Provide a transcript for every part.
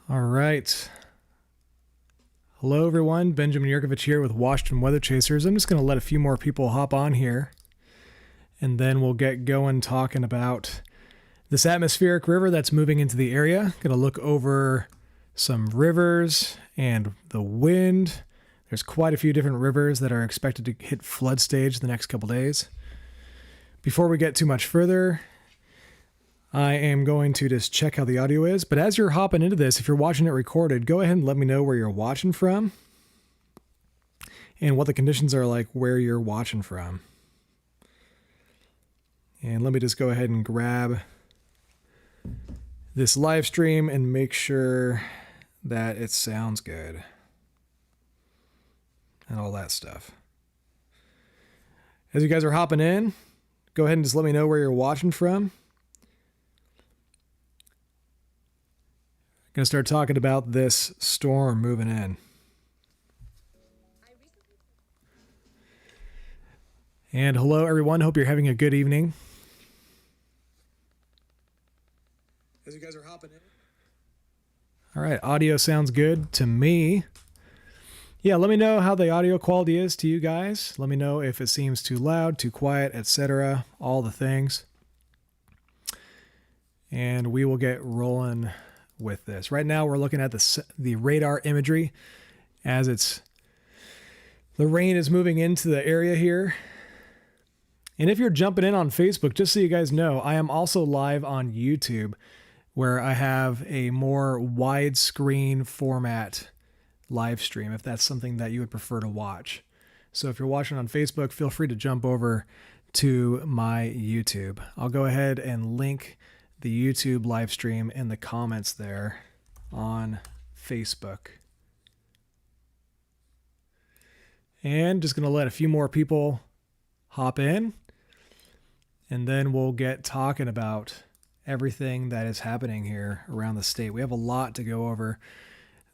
All right. Hello, everyone. Benjamin Yurkovich here with Washington Weather Chasers. I'm just going to let a few more people hop on here, and then we'll get going talking about this atmospheric river that's moving into the area. Going to look over some rivers and the wind. There's quite a few different rivers that are expected to hit flood stage the next couple days. Before we get too much further, I am going to just check how the audio is. But as you're hopping into this, if you're watching it recorded, go ahead and let me know where you're watching from and what the conditions are like where you're watching from. And let me just go ahead and grab this live stream and make sure that it sounds good and all that stuff. As you guys are hopping in, go ahead and just let me know where you're watching from. Going to start talking about this storm moving in. And hello, everyone. Hope you're having a good evening. As you guys are hopping in. All right, audio sounds good to me. Yeah, let me know how the audio quality is to you guys. Let me know if it seems too loud, too quiet, etc. All the things. And we will get rolling with this. Right now we're looking at the radar imagery as the rain is moving into the area here. And if you're jumping in on Facebook, just so you guys know, I am also live on YouTube, where I have a more widescreen format live stream, if that's something that you would prefer to watch. So if you're watching on Facebook, feel free to jump over to my YouTube. I'll go ahead and link the YouTube live stream in the comments there on Facebook. And just going to let a few more people hop in, and then we'll get talking about everything that is happening here around the state. We have a lot to go over.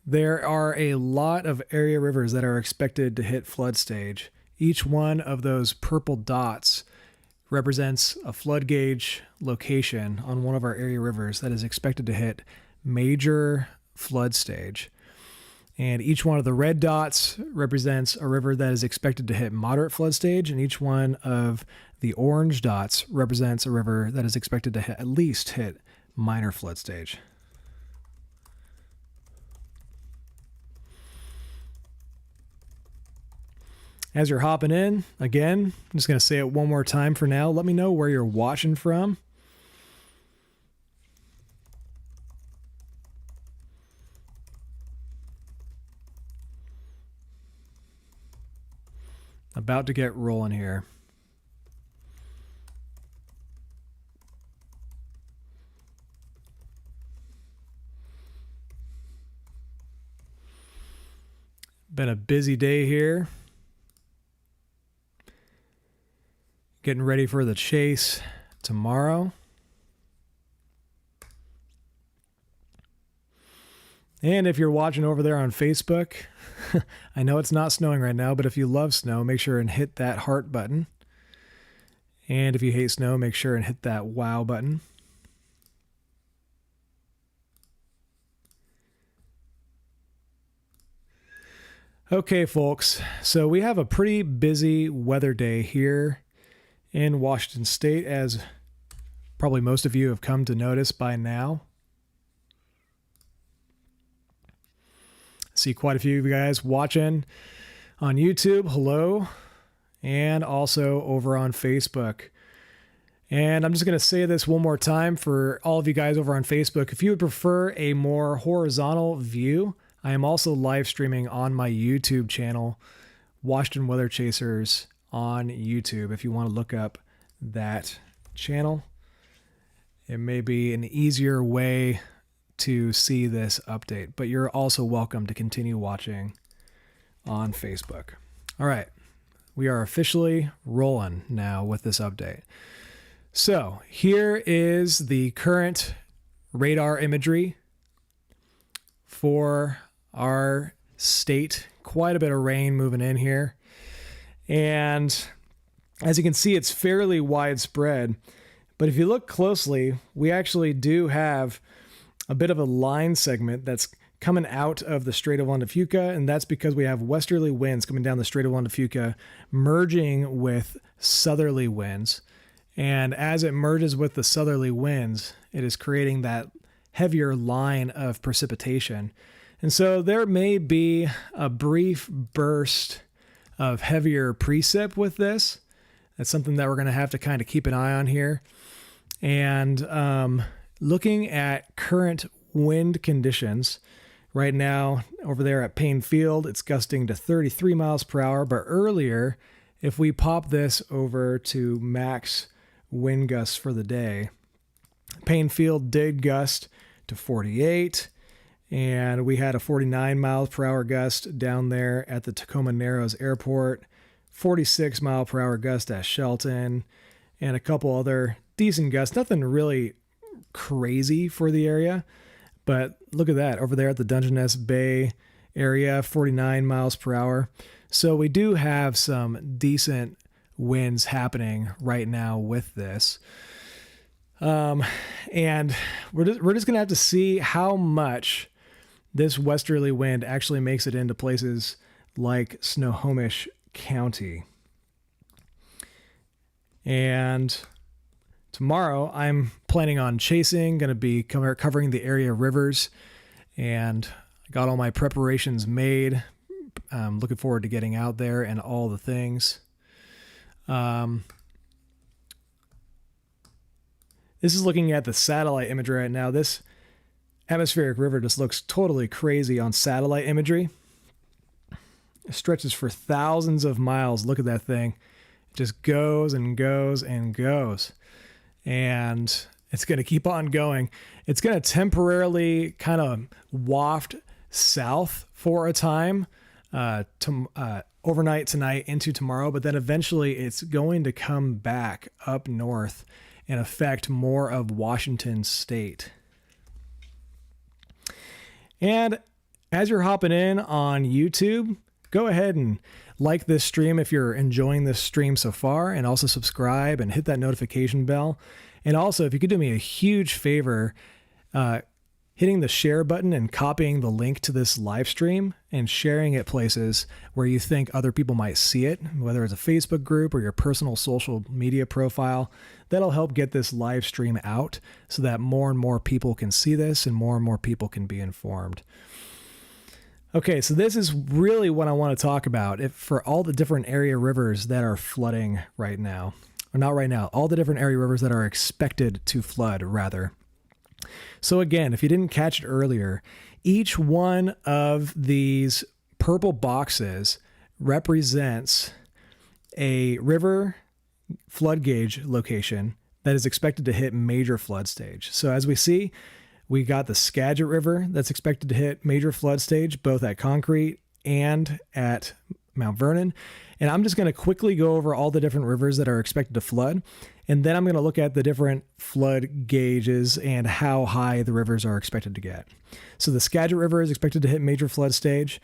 There are a lot of area rivers that are expected to hit flood stage. Each one of those purple dots represents a flood gauge location on one of our area rivers that is expected to hit major flood stage. And each one of the red dots represents a river that is expected to hit moderate flood stage, and each one of the orange dots represents a river that is expected to at least hit minor flood stage. As you're hopping in, again, I'm just going to say it one more time for now. Let me know where you're watching from. About to get rolling here. Been a busy day here. Getting ready for the chase tomorrow. And if you're watching over there on Facebook, I know it's not snowing right now, but if you love snow, make sure and hit that heart button. And if you hate snow, make sure and hit that wow button. Okay, folks, so we have a pretty busy weather day here in Washington State, as probably most of you have come to notice by now. See quite a few of you guys watching on YouTube. Hello. And also over on Facebook. And I'm just going to say this one more time for all of you guys over on Facebook. If you would prefer a more horizontal view, I am also live streaming on my YouTube channel, Washington Weather Chasers on YouTube. If you want to look up that channel, it may be an easier way to see this update, but you're also welcome to continue watching on Facebook. All right, we are officially rolling now with this update. So here is the current radar imagery for our state. Quite a bit of rain moving in here. And as you can see, it's fairly widespread. But if you look closely, we actually do have a bit of a line segment that's coming out of the Strait of Juan de Fuca, and that's because we have westerly winds coming down the Strait of Juan de Fuca, merging with southerly winds. And as it merges with the southerly winds, it is creating that heavier line of precipitation. And so there may be a brief burst of heavier precip with this. That's something that we're going to have to kind of keep an eye on here. And looking at current wind conditions, right now over there at Payne Field, it's gusting to 33 miles per hour. But earlier, if we pop this over to max wind gusts for the day, Payne Field did gust to 48. And we had a 49 miles per hour gust down there at the Tacoma Narrows Airport, 46 mile per hour gust at Shelton, and a couple other decent gusts. Nothing really crazy for the area, but look at that over there at the Dungeness Bay area, 49 miles per hour. So we do have some decent winds happening right now with this. And we're just going to have to see how much this westerly wind actually makes it into places like Snoqualmie County. And tomorrow I'm planning on chasing, going to be covering the area rivers, and I got all my preparations made. I'm looking forward to getting out there and all the things. This is looking at the satellite imagery right now. This atmospheric river just looks totally crazy on satellite imagery. It stretches for thousands of miles. Look at that thing. It just goes and goes and goes. And it's going to keep on going. It's going to temporarily kind of waft south for a time, overnight tonight into tomorrow, but then eventually it's going to come back up north and affect more of Washington state. And as you're hopping in on YouTube, go ahead and like this stream if you're enjoying this stream so far, and also subscribe and hit that notification bell. And also, if you could do me a huge favor, hitting the share button and copying the link to this live stream and sharing it places where you think other people might see it, whether it's a Facebook group or your personal social media profile. That'll help get this live stream out so that more and more people can see this and more people can be informed. Okay, so this is really what I want to talk about. For all the different area rivers that are flooding right now, or not right now, all the different area rivers that are expected to flood, rather. So again, if you didn't catch it earlier, each one of these purple boxes represents a river flood gauge location that is expected to hit major flood stage. So as we see, we got the Skagit River that's expected to hit major flood stage, both at Concrete and at Mount Vernon. And I'm just going to quickly go over all the different rivers that are expected to flood. And then I'm going to look at the different flood gauges and how high the rivers are expected to get. So the Skagit River is expected to hit major flood stage.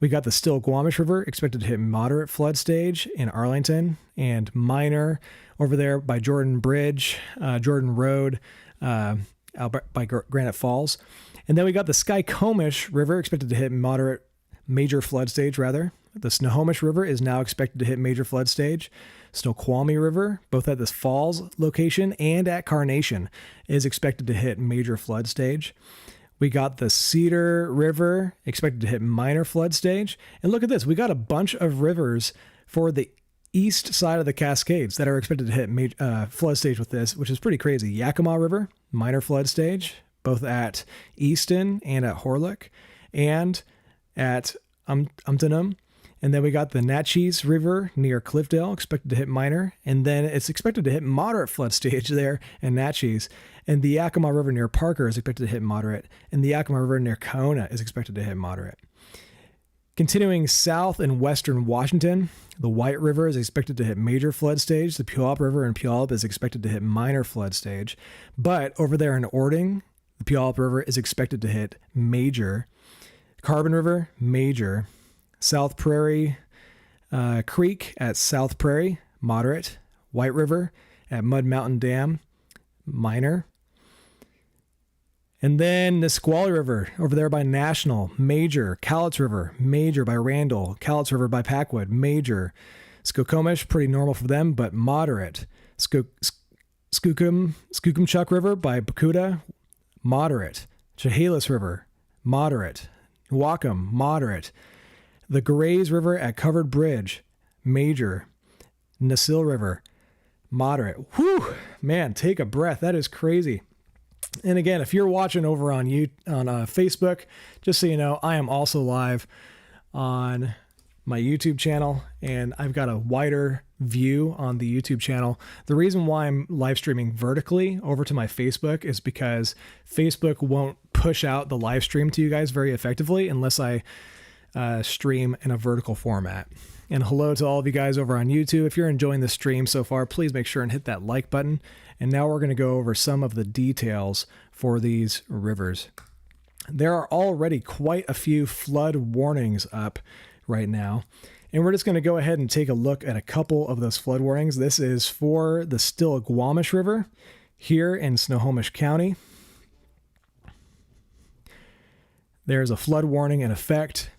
We got the Snoqualmie River expected to hit moderate flood stage in Arlington, and minor over there by Jordan Bridge, Jordan Road, out by Granite Falls. And then we got the Skykomish River expected to hit major flood stage rather. The Snoqualmie River is now expected to hit major flood stage. Snoqualmie River, both at this Falls location and at Carnation, is expected to hit major flood stage. We got the Cedar River expected to hit minor flood stage. And look at this. We got a bunch of rivers for the east side of the Cascades that are expected to hit flood stage with this, which is pretty crazy. Yakima River, minor flood stage, both at Easton and at Horlick and at Umptinum. And then we got the Natchez River near Cliffdale, expected to hit minor. And then it's expected to hit moderate flood stage there in Natchez. And the Yakima River near Parker is expected to hit moderate. And the Yakima River near Kona is expected to hit moderate. Continuing south in western Washington, the White River is expected to hit major flood stage. The Puyallup River in Puyallup is expected to hit minor flood stage. But over there in Ording, the Puyallup River is expected to hit major. Carbon River, major. South Prairie Creek at South Prairie, moderate. White River at Mud Mountain Dam, minor. And then Nisqually River over there by National, major. Cowlitz River, major by Randall. Cowlitz River by Packwood, major. Skykomish, pretty normal for them, but moderate. Skookumchuck River by Bakuda, moderate. Chehalis River, moderate. Wacom, moderate. The Grays River at Covered Bridge, major. Nasil River, moderate. Whew, man, take a breath. That is crazy. And again, if you're watching over on Facebook, just so you know, I am also live on my YouTube channel, and I've got a wider view on the YouTube channel. The reason why I'm live streaming vertically over to my Facebook is because Facebook won't push out the live stream to you guys very effectively unless I stream in a vertical format. And hello to all of you guys over on YouTube. If you're enjoying the stream so far, please make sure and hit that like button. And now we're going to go over some of the details for these rivers. There are already quite a few flood warnings up right now. And we're just going to go ahead and take a look at a couple of those flood warnings. This is for the Snoqualmie River here in Snohomish County. There's a flood warning in effect.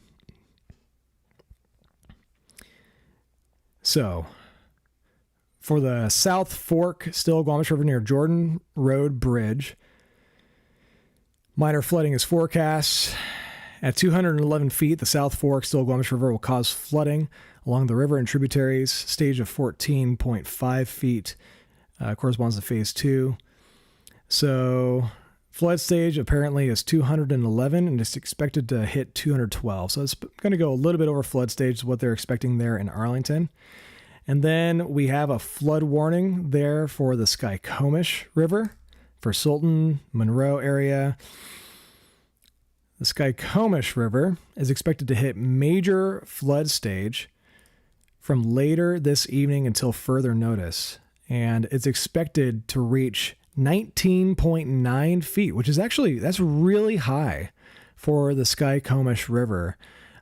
So, for the South Fork Snoqualmie River near Jordan Road Bridge, minor flooding is forecast. At 211 feet, the South Fork Snoqualmie River will cause flooding along the river and tributaries. Stage of 14.5 feet corresponds to phase 2. So, flood stage apparently is 211 and it's expected to hit 212. So it's going to go a little bit over flood stage, is what they're expecting there in Arlington. And then we have a flood warning there for the Skykomish River for Sultan, Monroe area. The Skykomish River is expected to hit major flood stage from later this evening until further notice. And it's expected to reach 19.9 feet, which is actually, that's really high for the Skykomish River.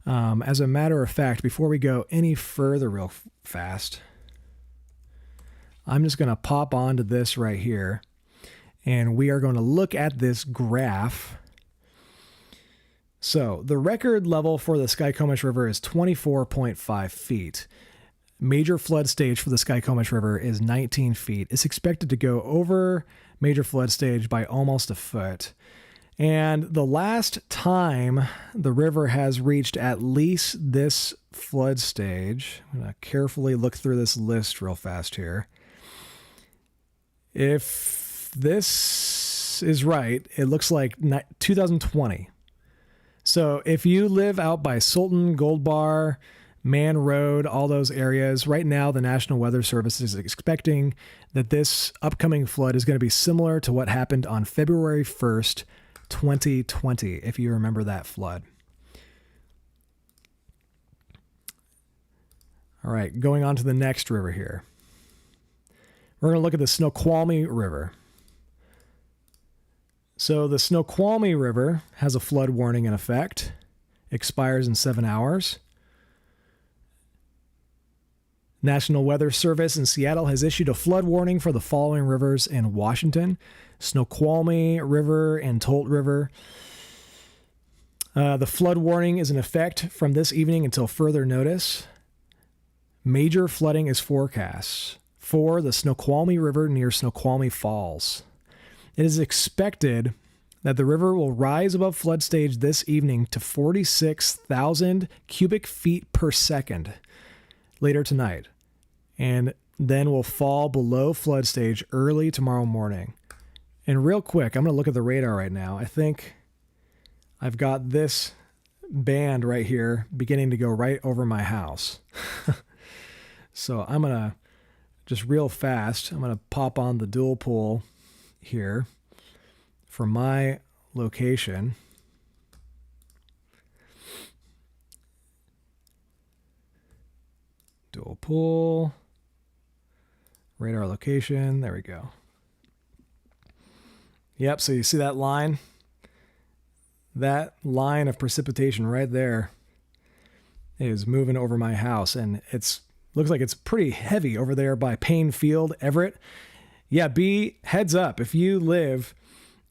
As a matter of fact, before we go any further real fast, I'm just going to pop onto this right here, and we are going to look at this graph. So the record level for the Skykomish River is 24.5 feet. Major flood stage for the Skykomish River is 19 feet. It's expected to go over major flood stage by almost a foot. And the last time the river has reached at least this flood stage, I'm going to carefully look through this list real fast here. If this is right, it looks like 2020. So if you live out by Sultan, Gold Bar, Man Road, all those areas, right now the National Weather Service is expecting that this upcoming flood is going to be similar to what happened on February 1st, 2020, if you remember that flood. All right, going on to the next river here. We're going to look at the Snoqualmie River. So the Snoqualmie River has a flood warning in effect. Expires in 7 hours. National Weather Service in Seattle has issued a flood warning for the following rivers in Washington: Snoqualmie River and Tolt River. The flood warning is in effect from this evening until further notice. Major flooding is forecast for the Snoqualmie River near Snoqualmie Falls. It is expected that the river will rise above flood stage this evening to 46,000 cubic feet per second later tonight, and then will fall below flood stage early tomorrow morning. And real quick, I'm going to look at the radar right now. I think I've got this band right here beginning to go right over my house. So I'm going to just real fast, I'm going to pop on the dual pole here for my location. Dual pull, radar location, there we go. Yep, so you see that line? That line of precipitation right there is moving over my house, and it's looks like it's pretty heavy over there by Payne Field, Everett. Yeah, be heads up if you live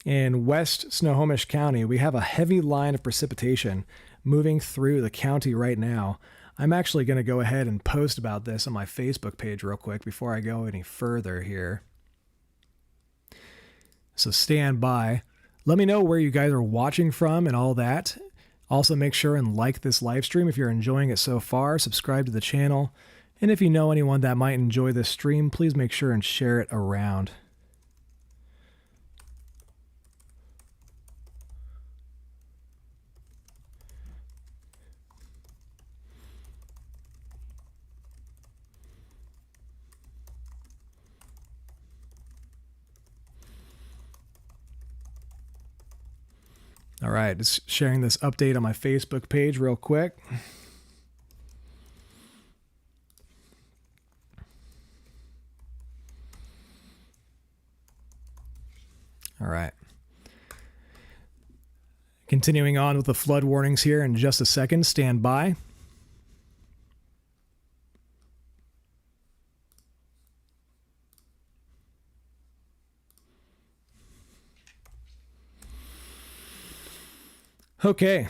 in West Snoqualmie County, we have a heavy line of precipitation moving through the county right now. I'm actually going to go ahead and post about this on my Facebook page real quick before I go any further here. So stand by. Let me know where you guys are watching from and all that. Also, make sure and like this live stream if you're enjoying it so far. Subscribe to the channel. And if you know anyone that might enjoy this stream, please make sure and share it around. All right, just sharing this update on my Facebook page real quick. All right. Continuing on with the flood warnings here in just a second. Stand by. Okay.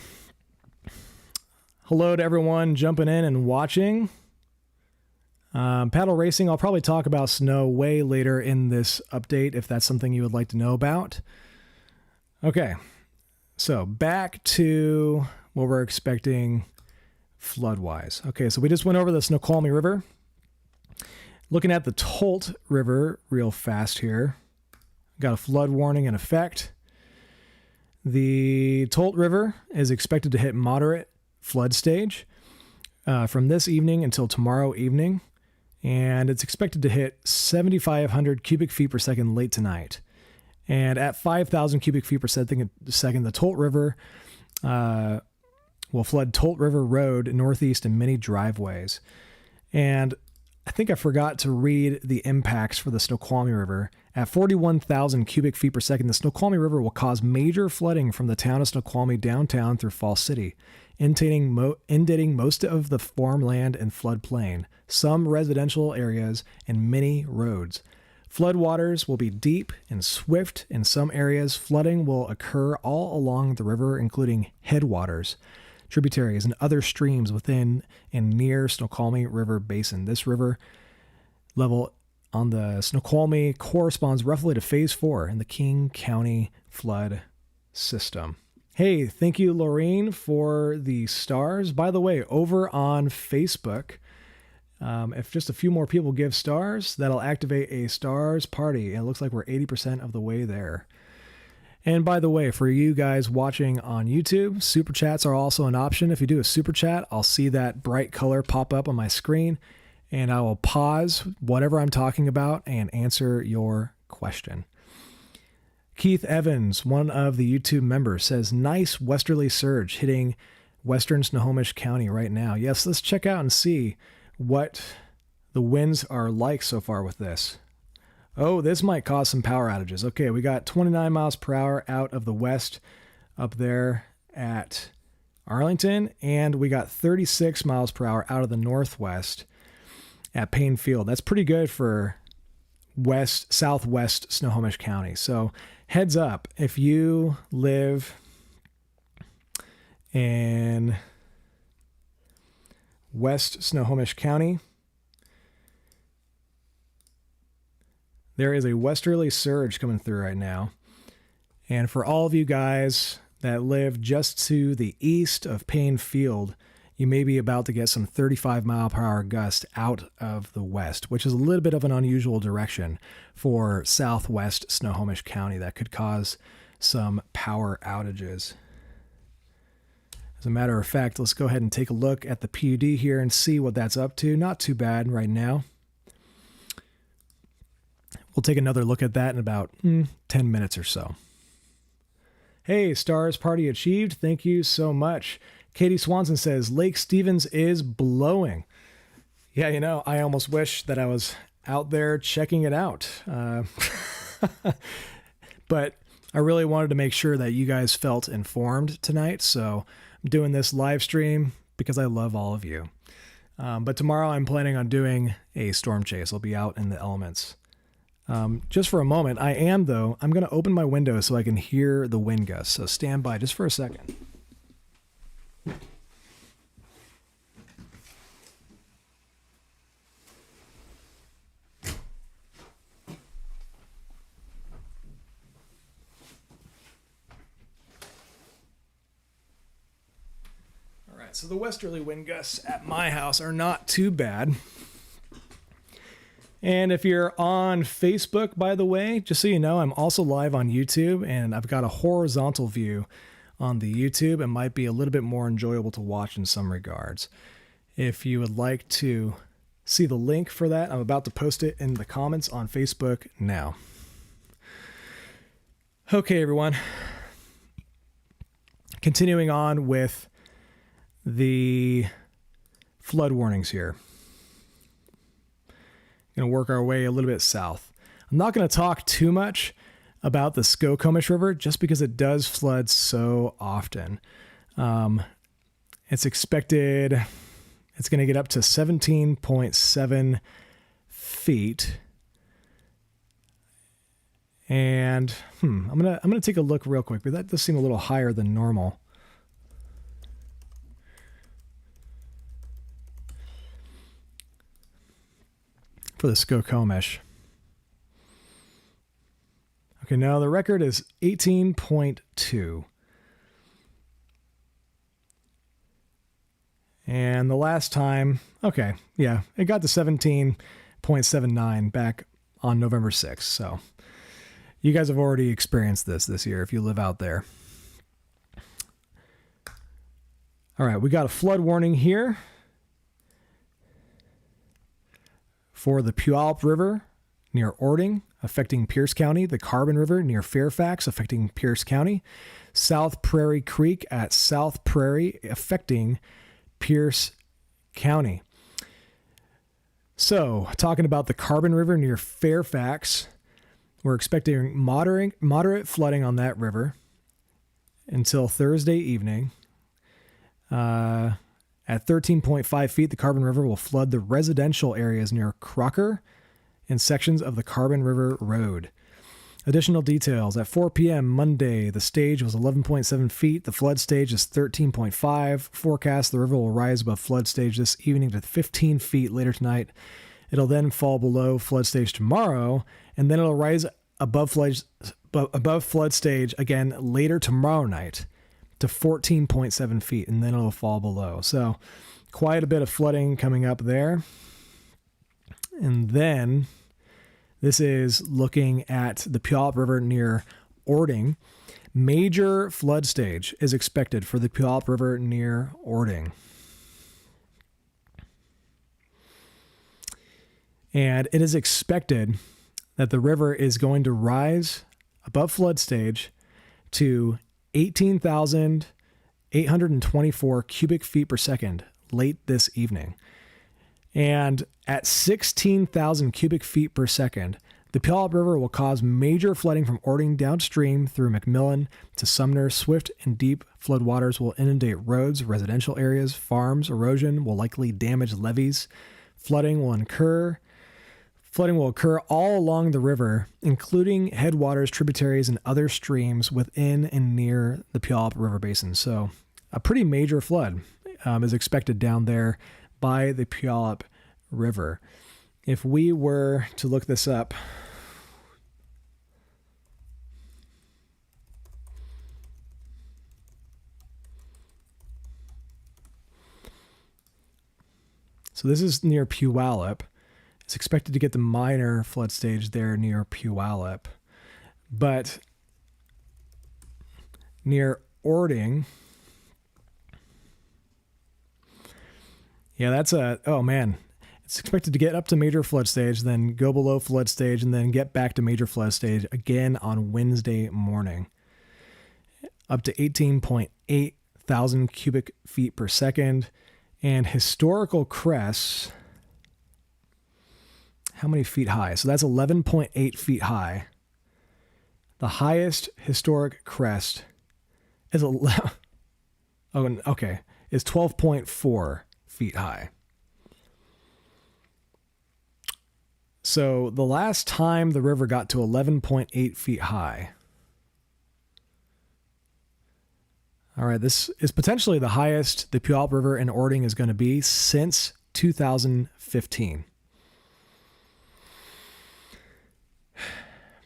Hello to everyone jumping in and watching. Paddle racing, I'll probably talk about snow way later in this update if that's something you would like to know about. Okay, so back to what we're expecting flood-wise. Okay, so we just went over the Snoqualmie River. Looking at the Tolt River real fast here. Got a flood warning in effect. The Tolt River is expected to hit moderate flood stage from this evening until tomorrow evening. And it's expected to hit 7,500 cubic feet per second late tonight. And at 5,000 cubic feet per second, the Tolt River will flood Tolt River Road northeast and many driveways. And I think I forgot to read the impacts for the Snoqualmie River. At 41,000 cubic feet per second, the Snoqualmie River will cause major flooding from the town of Snoqualmie downtown through Falls City, inundating most of the farmland and floodplain, some residential areas, and many roads. Floodwaters will be deep and swift in some areas. Flooding will occur all along the river, including headwaters, tributaries, and other streams within and near Snoqualmie River Basin. This river level on the Snoqualmie corresponds roughly to Phase 4 in the King County flood system. Hey, thank you, Laureen, for the stars. By the way, over on Facebook, if just a few more people give stars, that'll activate a stars party. And it looks like we're 80% of the way there. And by the way, for you guys watching on YouTube, super chats are also an option. If you do a super chat, I'll see that bright color pop up on my screen, and I will pause whatever I'm talking about and answer your question. Keith Evans, one of the YouTube members, says, nice westerly surge hitting western Snoqualmie County right now. Yes, let's check out and see what the winds are like so far with this. Oh, this might cause some power outages. Okay, we got 29 miles per hour out of the west up there at Arlington, and we got 36 miles per hour out of the northwest at Payne Field. That's pretty good for southwest Snoqualmie County. So heads up, if you live in West Snoqualmie County, there is a westerly surge coming through right now. And for all of you guys that live just to the east of Payne Field, you may be about to get some 35 mile per hour gusts out of the west, which is a little bit of an unusual direction for southwest Snoqualmie County that could cause some power outages. As a matter of fact, let's go ahead and take a look at the PUD here and see what that's up to. Not too bad right now. We'll take another look at that in about 10 minutes or so. Hey, stars party achieved. Thank you so much. Katie Swanson says, Lake Stevens is blowing. Yeah, you know, I almost wish that I was out there checking it out. But I really wanted to make sure that you guys felt informed tonight. So I'm doing this live stream because I love all of you. But tomorrow I'm planning on doing a storm chase. I'll be out in the elements. just for a moment. I'm going to open my window so I can hear the wind gusts. So stand by just for a second. So the westerly wind gusts at my house are not too bad. And if you're on Facebook, by the way, just so you know, I'm also live on YouTube, and I've got a horizontal view on the YouTube. It might be a little bit more enjoyable to watch in some regards. If you would like to see the link for that, I'm about to post it in the comments on Facebook now. Okay, everyone. Continuing on with the flood warnings here. Going to work our way a little bit south. I'm not going to talk too much about the Skykomish River just because it does flood so often. It's expected it's going to get up to 17.7 feet. And I'm going to take a look real quick, but that does seem a little higher than normal. For the Snoqualmie. Okay, now the record is 18.2. And the last time, okay, yeah, it got to 17.79 back on November 6th. So you guys have already experienced this year if you live out there. All right, we got a flood warning here for the Puyallup River near Ording, affecting Pierce County, the Carbon River near Fairfax, affecting Pierce County, South Prairie Creek at South Prairie, affecting Pierce County. So, talking about the Carbon River near Fairfax, we're expecting moderate flooding on that river until Thursday evening. At 13.5 feet, the Carbon River will flood the residential areas near Crocker and sections of the Carbon River Road. Additional details. At 4 p.m. Monday, the stage was 11.7 feet. The flood stage is 13.5. Forecast, the river will rise above flood stage this evening to 15 feet later tonight. It'll then fall below flood stage tomorrow, and then it'll rise above flood stage again later tomorrow night to 14.7 feet, and then it'll fall below. So quite a bit of flooding coming up there. And then this is looking at the Puyallup River near Ording. Major flood stage is expected for the Puyallup River near Ording. And it is expected that the river is going to rise above flood stage to 18,824 cubic feet per second late this evening. And at 16,000 cubic feet per second, the Puyallup River will cause major flooding from Ording downstream through McMillan to Sumner. Swift and deep floodwaters will inundate roads, residential areas, farms. Erosion will likely damage levees. Flooding will occur all along the river, including headwaters, tributaries, and other streams within and near the Puyallup River Basin. So a pretty major flood is expected down there by the Puyallup River. If we were to look this up, so this is near Puyallup. It's expected to get the minor flood stage there near Puyallup. But near Ording, yeah, it's expected to get up to major flood stage, then go below flood stage, and then get back to major flood stage again on Wednesday morning. Up to 18.8 thousand cubic feet per second. And historical crests, how many feet high? So that's 11.8 feet high. The highest historic crest is is 12.4 feet high. So the last time the river got to 11.8 feet high. All right, this is potentially the highest the Puyallup River in Orting is going to be since 2015.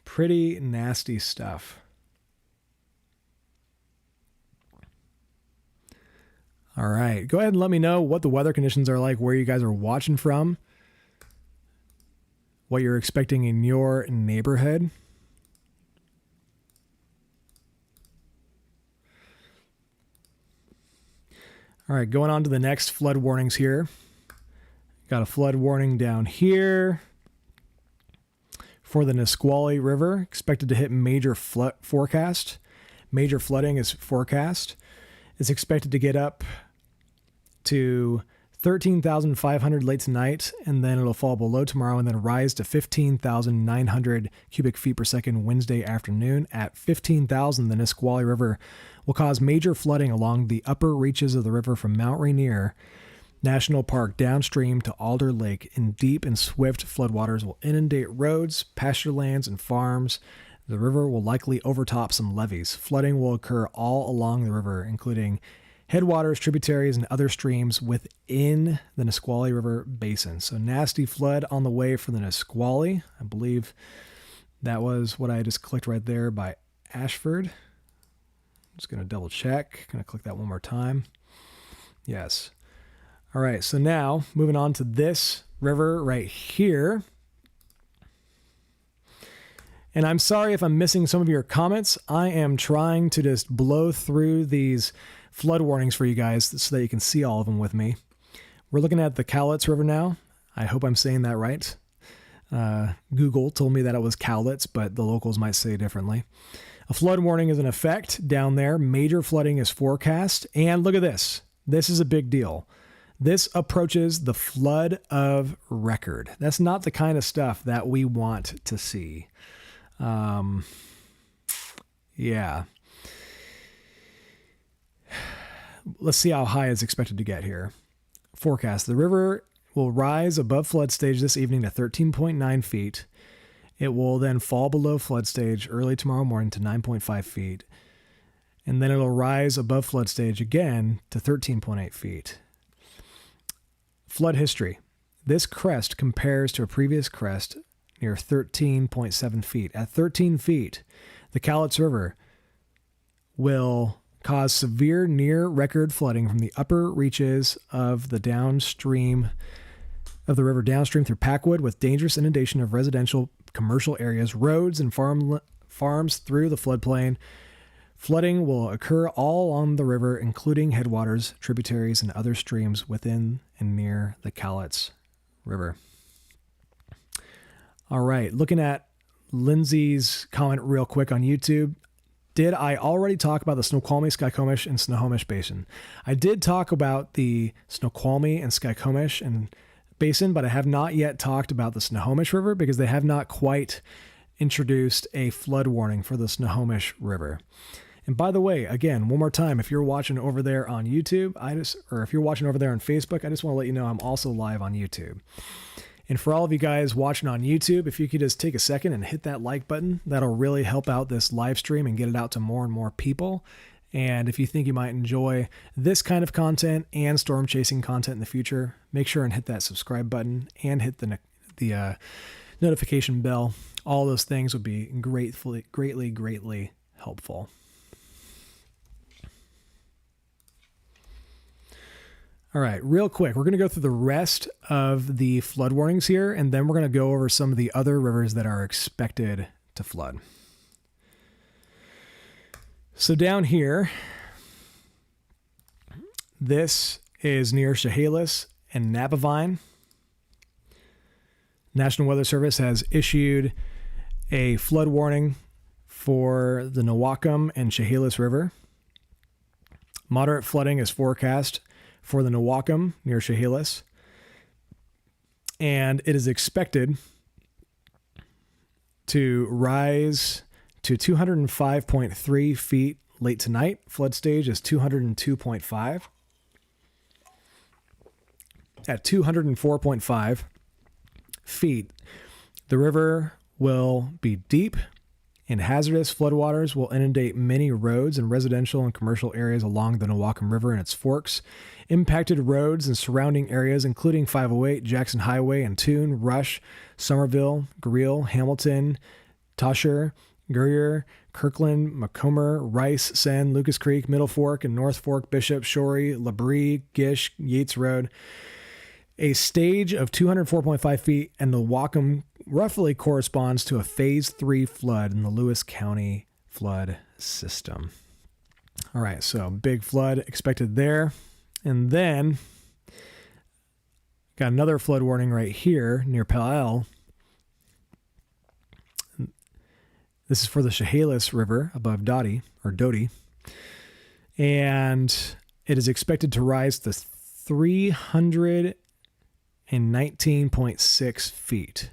Pretty nasty stuff. All right, go ahead and let me know what the weather conditions are like, where you guys are watching from, what you're expecting in your neighborhood. All right, going on to the next flood warnings here. Got a flood warning down here for the Snoqualmie River, expected to hit major flood forecast. Major flooding is forecast. It's expected to get up to 13,500 late tonight, and then it'll fall below tomorrow and then rise to 15,900 cubic feet per second Wednesday afternoon. At 15,000, the Snoqualmie River will cause major flooding along the upper reaches of the river from Mount Rainier National Park downstream to Alder Lake, and deep and swift floodwaters will inundate roads, pasture lands, and farms. The river will likely overtop some levees. Flooding will occur all along the river, including headwaters, tributaries, and other streams within the Snoqualmie River basin. So nasty flood on the way for the Snoqualmie. I believe that was what I just clicked right there by Ashford. I'm just going to double check. Going to click that one more time. Yes. All right. So now moving on to this river right here. And I'm sorry if I'm missing some of your comments. I am trying to just blow through these flood warnings for you guys so that you can see all of them with me. We're looking at the Cowlitz River now. I hope I'm saying that right. Google told me that it was Cowlitz, but the locals might say it differently. A flood warning is in effect down there. Major flooding is forecast. And look at this. This is a big deal. This approaches the flood of record. That's not the kind of stuff that we want to see. Yeah. Let's see how high it's expected to get here. Forecast. The river will rise above flood stage this evening to 13.9 feet. It will then fall below flood stage early tomorrow morning to 9.5 feet. And then it'll rise above flood stage again to 13.8 feet. Flood history. This crest compares to a previous crest near 13.7 feet. At 13 feet, the Cowlitz River will cause severe near-record flooding from the upper reaches of the downstream of the river downstream through Packwood, with dangerous inundation of residential, commercial areas, roads, and farms through the floodplain. Flooding will occur all along the river, including headwaters, tributaries, and other streams within and near the Cowlitz River. All right, looking at Lindsay's comment real quick on YouTube. Did I already talk about the Snoqualmie, Skykomish, and Snohomish Basin? I did talk about the Snoqualmie and Skykomish and Basin, but I have not yet talked about the Snohomish River because they have not quite introduced a flood warning for the Snohomish River. And by the way, again, one more time, if you're watching over there on YouTube, or if you're watching over there on Facebook, I just want to let you know I'm also live on YouTube. And for all of you guys watching on YouTube, if you could just take a second and hit that like button, that'll really help out this live stream and get it out to more and more people. And if you think you might enjoy this kind of content and storm chasing content in the future, make sure and hit that subscribe button and hit the notification bell. All those things would be greatly helpful. All right, real quick, we're going to go through the rest of the flood warnings here, and then we're going to go over some of the other rivers that are expected to flood. So down here, this is near Chehalis and Napavine. National Weather Service has issued a flood warning for the Newaukum and Chehalis River. Moderate flooding is forecast for the Newaukum near Chehalis, and it is expected to rise to 205.3 feet late tonight. Flood stage is 202.5. At 204.5 feet, The river will be deep, and hazardous floodwaters will inundate many roads and residential and commercial areas along the Snoqualmie River and its forks. Impacted roads and surrounding areas, including 508, Jackson Highway, and Toon, Rush, Somerville, Greele, Hamilton, Tosher, Gurrier, Kirkland, Macomber, Rice, Sen, Lucas Creek, Middle Fork, and North Fork, Bishop, Shorey, Labrie, Gish, Yates Road. A stage of 204.5 feet and the Whatcom roughly corresponds to a phase 3 flood in the Lewis County flood system. All right, so big flood expected there. And then got another flood warning right here near Pale. This is for the Chehalis River above Doty. And it is expected to rise to 319.6 feet.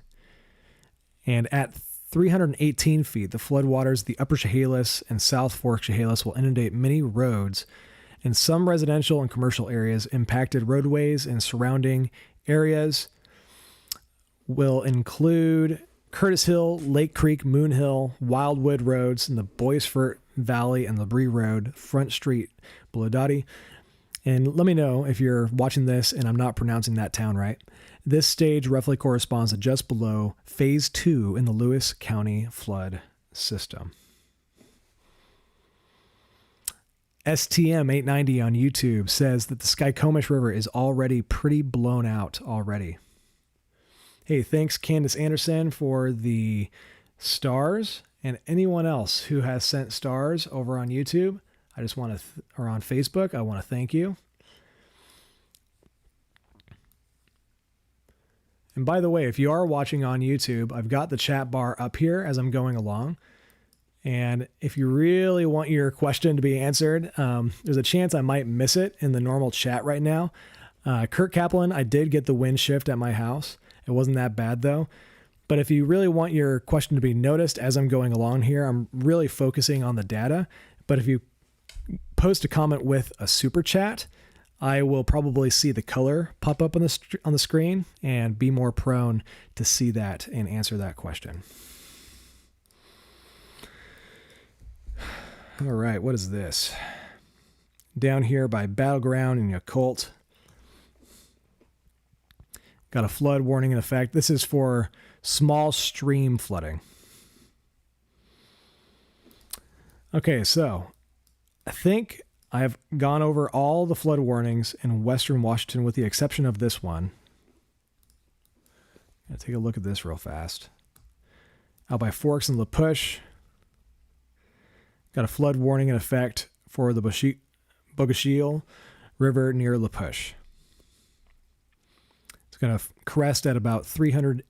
And at 318 feet, the floodwaters, the upper Chehalis and South Fork Chehalis will inundate many roads and some residential and commercial areas. Impacted roadways and surrounding areas will include Curtis Hill, Lake Creek, Moon Hill, Wildwood Roads, and the Boisfort Valley and Labrie Road, Front Street, below Doty. And let me know if you're watching this and I'm not pronouncing that town right. This stage roughly corresponds to just below phase 2 in the Lewis County flood system. STM 890 on YouTube says that the Skykomish River is already pretty blown out already. Hey, thanks Candace Anderson for the stars, and anyone else who has sent stars over on YouTube. I just want to, or on Facebook, I want to thank you. And by the way, if you are watching on YouTube, I've got the chat bar up here as I'm going along. And if you really want your question to be answered, there's a chance I might miss it in the normal chat right now. Kurt Kaplan, I did get the wind shift at my house. It wasn't that bad though. But if you really want your question to be noticed as I'm going along here, I'm really focusing on the data. But if you post a comment with a super chat, I will probably see the color pop up on the screen and be more prone to see that and answer that question. All right, what is this? Down here by Battleground and Yakult. Got a flood warning in effect. This is for small stream flooding. Okay, so I think I've gone over all the flood warnings in Western Washington with the exception of this one. I'm going to take a look at this real fast. Out by Forks and La Push. Got a flood warning in effect for the Bogashil River near La Push. It's going to crest at about 300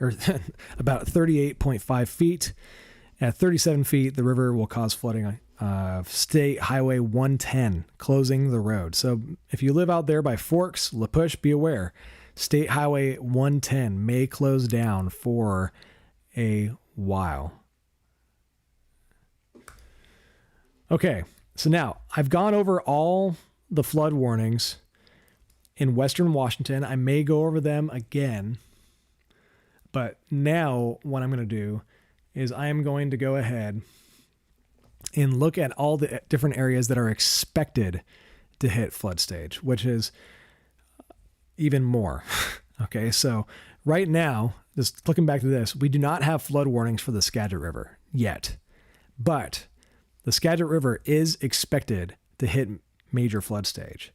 or about 38.5 feet. At 37 feet, the river will cause flooding of State Highway 110, closing the road. So if you live out there by Forks, La Push, be aware. State Highway 110 may close down for a while. Okay, so now I've gone over all the flood warnings in Western Washington. I may go over them again, but now what I'm going to do is I am going to go ahead and look at all the different areas that are expected to hit flood stage, which is even more. Okay, so right now, just looking back to this, we do not have flood warnings for the Skagit River yet, but the Skagit River is expected to hit major flood stage.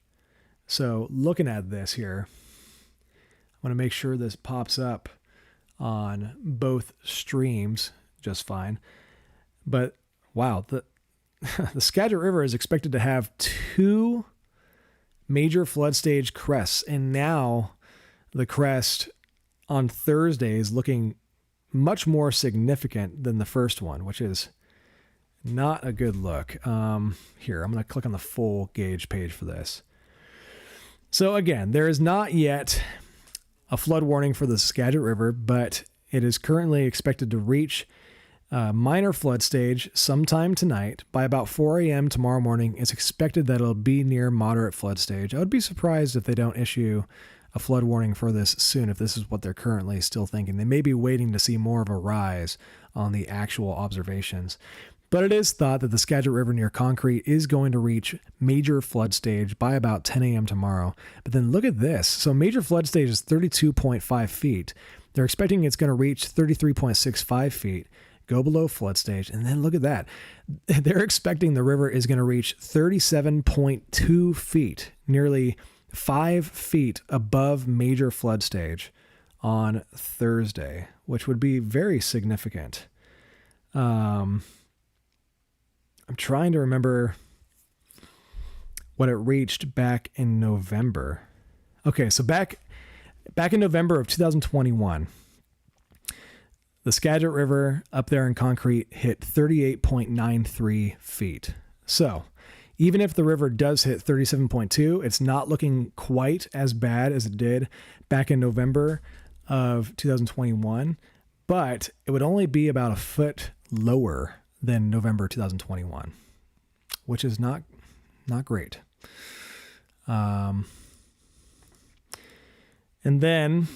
So looking at this here, I want to make sure this pops up on both streams just fine. But wow, the Skagit River is expected to have 2 major flood stage crests. And now the crest on Thursday is looking much more significant than the first one, which is not a good look. Here, I'm going to click on the full gauge page for this. So again, there is not yet a flood warning for the Skagit River, but it is currently expected to reach minor flood stage sometime tonight. By about 4 a.m. tomorrow morning, it's expected that it'll be near moderate flood stage. I would be surprised if they don't issue a flood warning for this soon if this is what they're currently still thinking. They may be waiting to see more of a rise on the actual observations. But it is thought that the Skagit River near Concrete is going to reach major flood stage by about 10 a.m. tomorrow. But then look at this. So major flood stage is 32.5 feet. They're expecting it's going to reach 33.65 feet, go below flood stage. And then look at that. They're expecting the river is going to reach 37.2 feet, nearly 5 feet above major flood stage on Thursday, which would be very significant. I'm trying to remember what it reached back in November. Okay, so back in November of 2021, the Skagit River up there in Concrete hit 38.93 feet. So even if the river does hit 37.2, it's not looking quite as bad as it did back in November of 2021, but it would only be about a foot lower than November 2021, which is not great. And then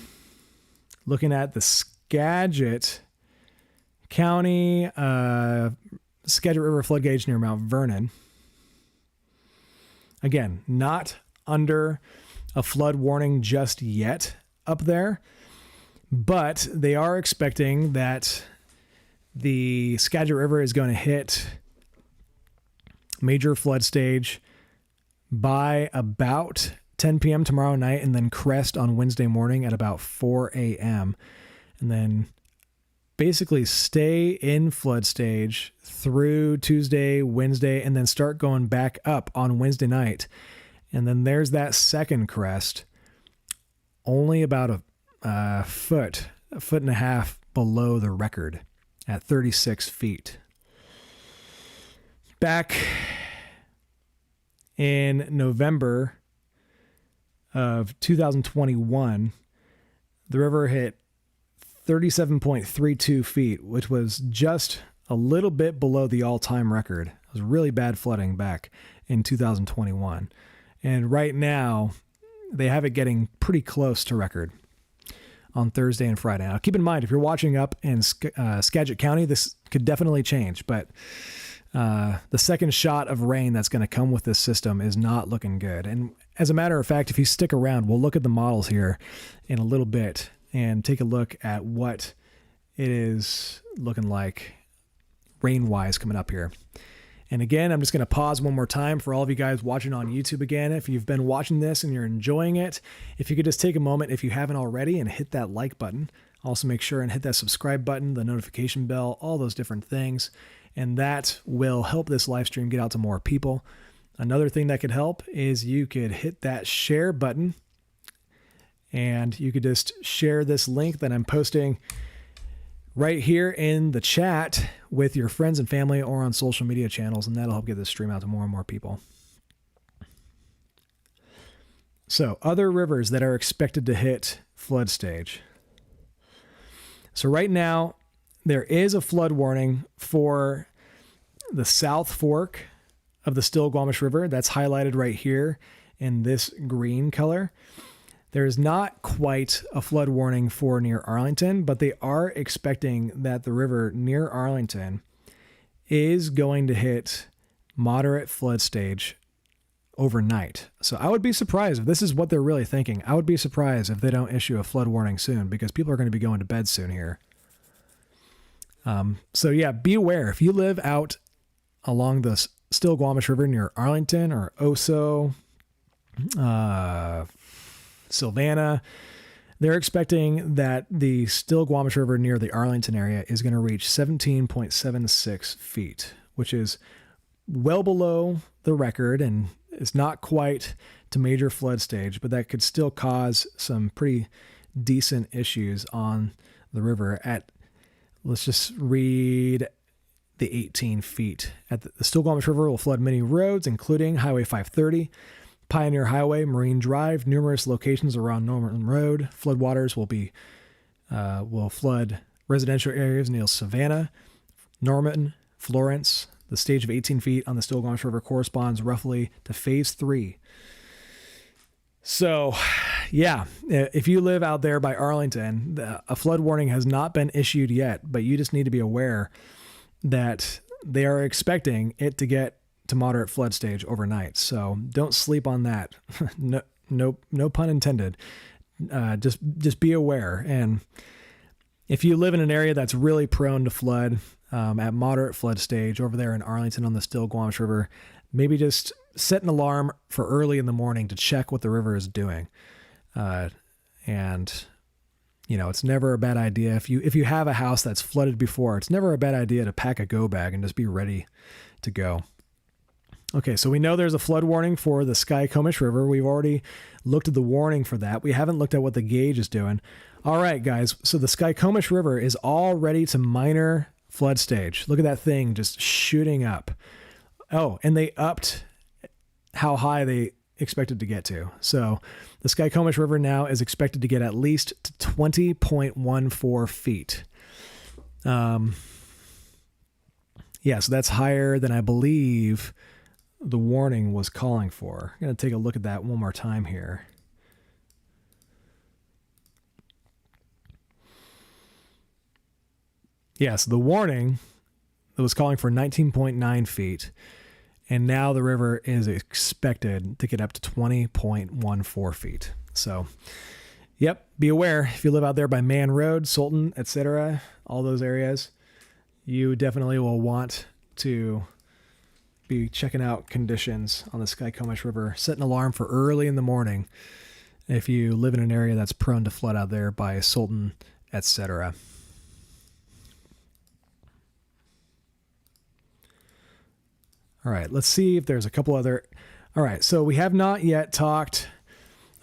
looking at the Skagit County, Skagit River flood gauge near Mount Vernon. Again, not under a flood warning just yet up there, but they are expecting that the Skagit River is going to hit major flood stage by about 10 p.m. tomorrow night and then crest on Wednesday morning at about 4 a.m. and then basically stay in flood stage through Tuesday, Wednesday, and then start going back up on Wednesday night. And then there's that second crest, only about a foot and a half below the record at 36 feet. Back in November of 2021, the river hit 37.32 feet, which was just a little bit below the all-time record. It was really bad flooding back in 2021. And right now, they have it getting pretty close to record on Thursday and Friday. Now, keep in mind, if you're watching up in Skagit County, this could definitely change, but the second shot of rain that's going to come with this system is not looking good. And as a matter of fact, if you stick around, we'll look at the models here in a little bit and take a look at what it is looking like rain-wise coming up here. And again, I'm just going to pause one more time for all of you guys watching on YouTube again. If you've been watching this and you're enjoying it, if you could just take a moment, if you haven't already, and hit that like button. Also make sure and hit that subscribe button, the notification bell, all those different things. And that will help this live stream get out to more people. Another thing that could help is you could hit that share button and you could just share this link that I'm posting right here in the chat with your friends and family or on social media channels, and that'll help get this stream out to more and more people. So, other rivers that are expected to hit flood stage. So right now, there is a flood warning for the South Fork of the Snoqualmie River. That's highlighted right here in this green color. There is not quite a flood warning for near Arlington, but they are expecting that the river near Arlington is going to hit moderate flood stage overnight. So I would be surprised if this is what they're really thinking. I would be surprised if they don't issue a flood warning soon, because people are going to be going to bed soon here. So yeah, be aware. If you live out along the Snoqualmie River near Arlington or Oso, Savannah, they're expecting that the Snoqualmie River near the Arlington area is going to reach 17.76 feet, which is well below the record, and it's not quite to major flood stage, but that could still cause some pretty decent issues on the river at, let's just read the 18 feet. At the Snoqualmie River will flood many roads, including Highway 530, Pioneer Highway, Marine Drive, numerous locations around Norman Road. Floodwaters will flood residential areas near Savannah, Norman, Florence. The stage of 18 feet on the Snoqualmie River corresponds roughly to phase 3. So, yeah, if you live out there by Arlington, a flood warning has not been issued yet, but you just need to be aware that they are expecting it to get to moderate flood stage overnight. So don't sleep on that. No pun intended. Just be aware. And if you live in an area that's really prone to flood, at moderate flood stage over there in Arlington on the Snoqualmie River, maybe just set an alarm for early in the morning to check what the river is doing. And it's never a bad idea. If you have a house that's flooded before, it's never a bad idea to pack a go bag and just be ready to go. Okay, so we know there's a flood warning for the Skykomish River. We've already looked at the warning for that. We haven't looked at what the gauge is doing. All right, guys. So the Skykomish River is all ready to minor flood stage. Look at that thing just shooting up. Oh, and they upped how high they expected to get to. So the Skykomish River now is expected to get at least to 20.14 feet. Yeah, so that's higher than I believe the warning was calling for. I'm going to take a look at that one more time here. Yeah, so the warning was calling for 19.9 feet, and now the river is expected to get up to 20.14 feet. So, yep, be aware. If you live out there by Man Road, Sultan, etc., all those areas, you definitely will want to be checking out conditions on the Skykomish River. Set an alarm for early in the morning if you live in an area that's prone to flood out there by Sultan, etc. All right, let's see if there's a couple other. All right, so we have not yet talked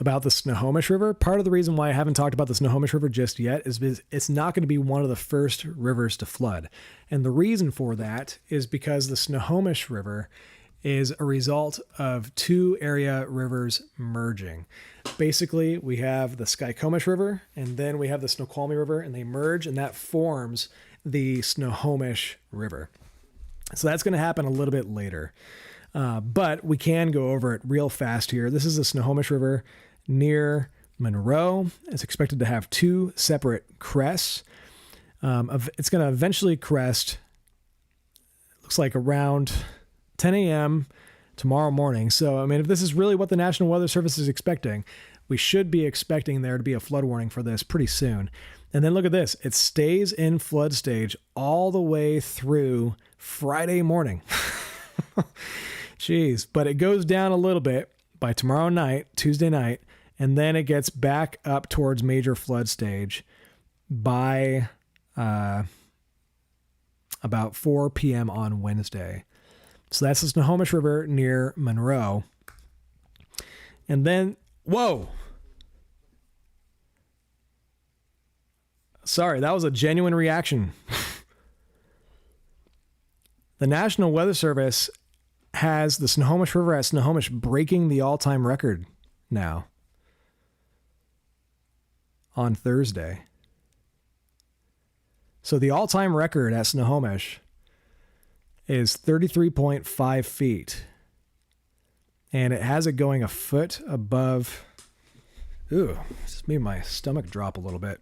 about the Snoqualmie River. Part of the reason why I haven't talked about the Snoqualmie River just yet is because it's not going to be one of the first rivers to flood. And the reason for that is because the Snoqualmie River is a result of two area rivers merging. Basically, we have the Skykomish River, and then we have the Snoqualmie River, and they merge, and that forms the Snoqualmie River. So that's going to happen a little bit later. But we can go over it real fast here. This is the Snoqualmie River near Monroe. It's expected to have two separate crests. It's going to eventually crest, looks like around 10 a.m. tomorrow morning. So, I mean, if this is really what the National Weather Service is expecting, we should be expecting there to be a flood warning for this pretty soon. And then look at this. It stays in flood stage all the way through Friday morning. Jeez. But it goes down a little bit by tomorrow night, Tuesday night, and then it gets back up towards major flood stage by about 4 p.m. on Wednesday. So that's the Snoqualmie River near Monroe. And then, whoa. Sorry, that was a genuine reaction. The National Weather Service has the Snoqualmie River at Snoqualmie breaking the all-time record now on Thursday. So the all-time record at Snoqualmie is 33.5 feet. And it has it going a foot above. Ooh, just made my stomach drop a little bit.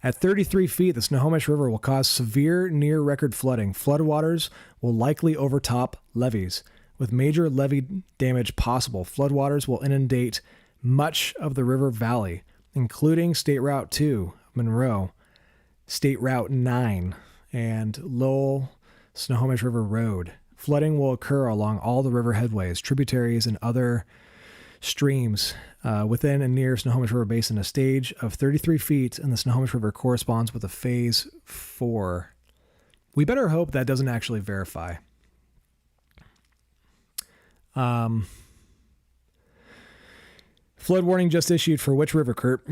At 33 feet, the Snoqualmie River will cause severe near-record flooding. Floodwaters will likely overtop levees. With major levee damage possible, floodwaters will inundate much of the river valley, including State Route 2, Monroe, State Route 9, and Lowell Snoqualmie River Road. Flooding will occur along all the river headways, tributaries, and other streams within and near Snoqualmie River Basin. A stage of 33 feet in the Snoqualmie River corresponds with a phase 4. We better hope that doesn't actually verify. Flood warning just issued for which river, Kurt?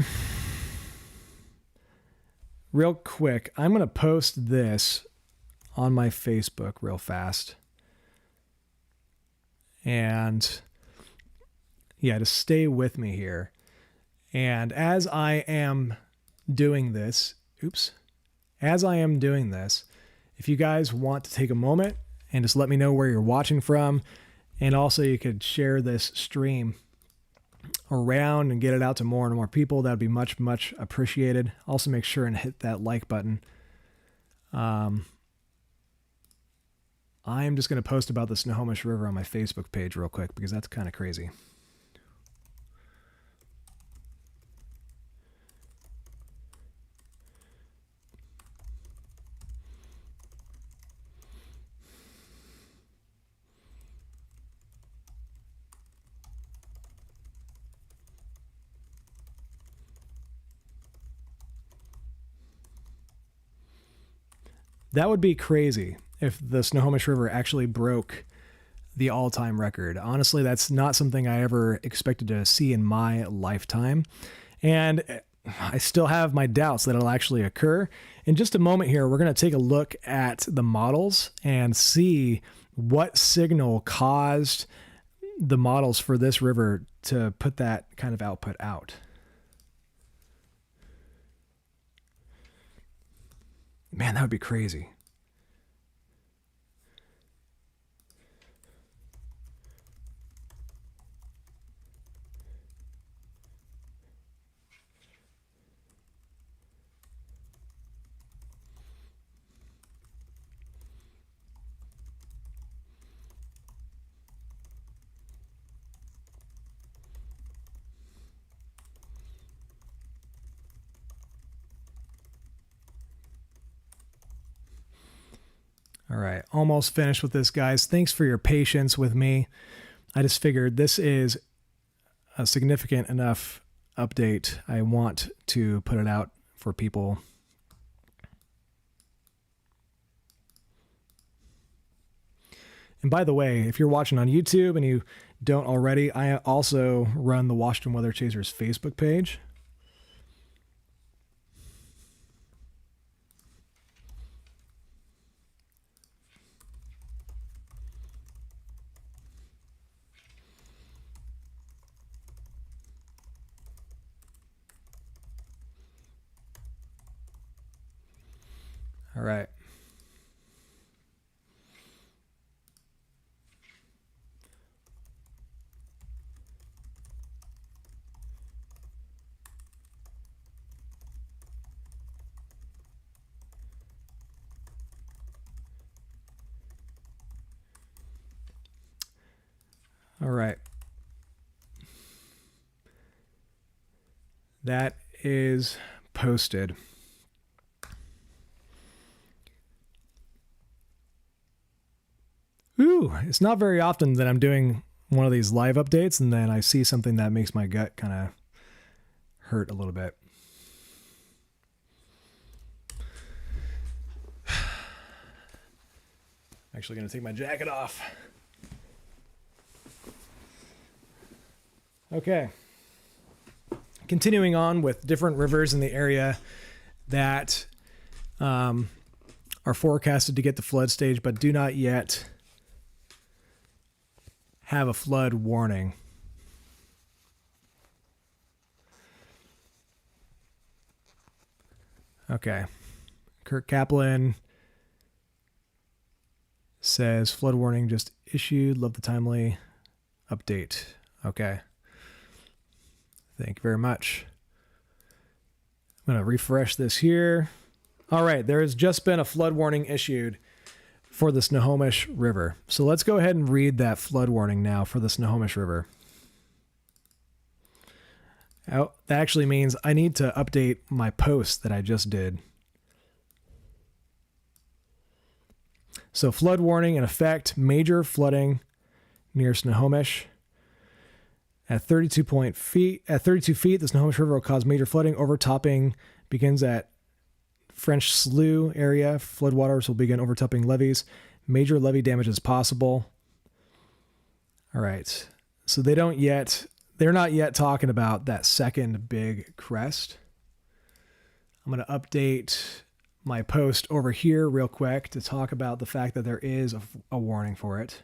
Real quick, I'm going to post this on my Facebook real fast. And yeah, to stay with me here. And as I am doing this, if you guys want to take a moment and just let me know where you're watching from, and also you could share this stream around and get it out to more and more people, that would be much, much appreciated. Also, make sure and hit that like button. I am just going to post about the Snoqualmie River on my Facebook page real quick because that's kind of crazy. That would be crazy if the Snoqualmie River actually broke the all-time record. Honestly, that's not something I ever expected to see in my lifetime. And I still have my doubts that it'll actually occur. In just a moment here, we're going to take a look at the models and see what signal caused the models for this river to put that kind of output out. Man, that would be crazy. All right, almost finished with this, guys. Thanks for your patience with me. I just figured this is a significant enough update. I want to put it out for people. And by the way, if you're watching on YouTube and you don't already, I also run the Washington Weather Chasers Facebook page. All right. All right. That is posted. Ooh, it's not very often that I'm doing one of these live updates and then I see something that makes my gut kind of hurt a little bit. I'm actually going to take my jacket off. Okay. Continuing on with different rivers in the area that are forecasted to get the flood stage but do not yet have a flood warning. Okay. Kirk Kaplan says flood warning just issued. Love the timely update. Okay. Thank you very much. I'm going to refresh this here. All right. There has just been a flood warning issued for the Snoqualmie River. So let's go ahead and read that flood warning now for the Snoqualmie River. That actually means I need to update my post that I just did. So flood warning in effect, major flooding near Snoqualmie. At 32 feet, the Snoqualmie River will cause major flooding. Overtopping begins at French Slough area. Floodwaters will begin overtopping levees. Major levee damage is possible. All right. So they're not yet talking about that second big crest. I'm going to update my post over here real quick to talk about the fact that there is a warning for it.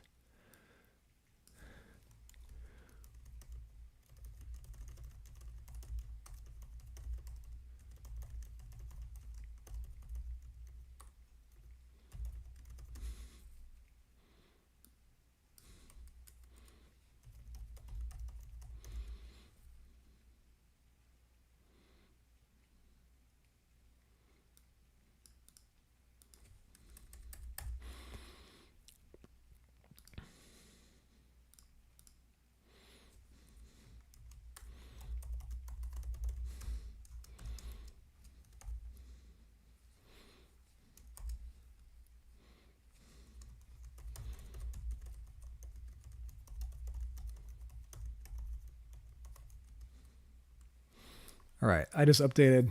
All right, I just updated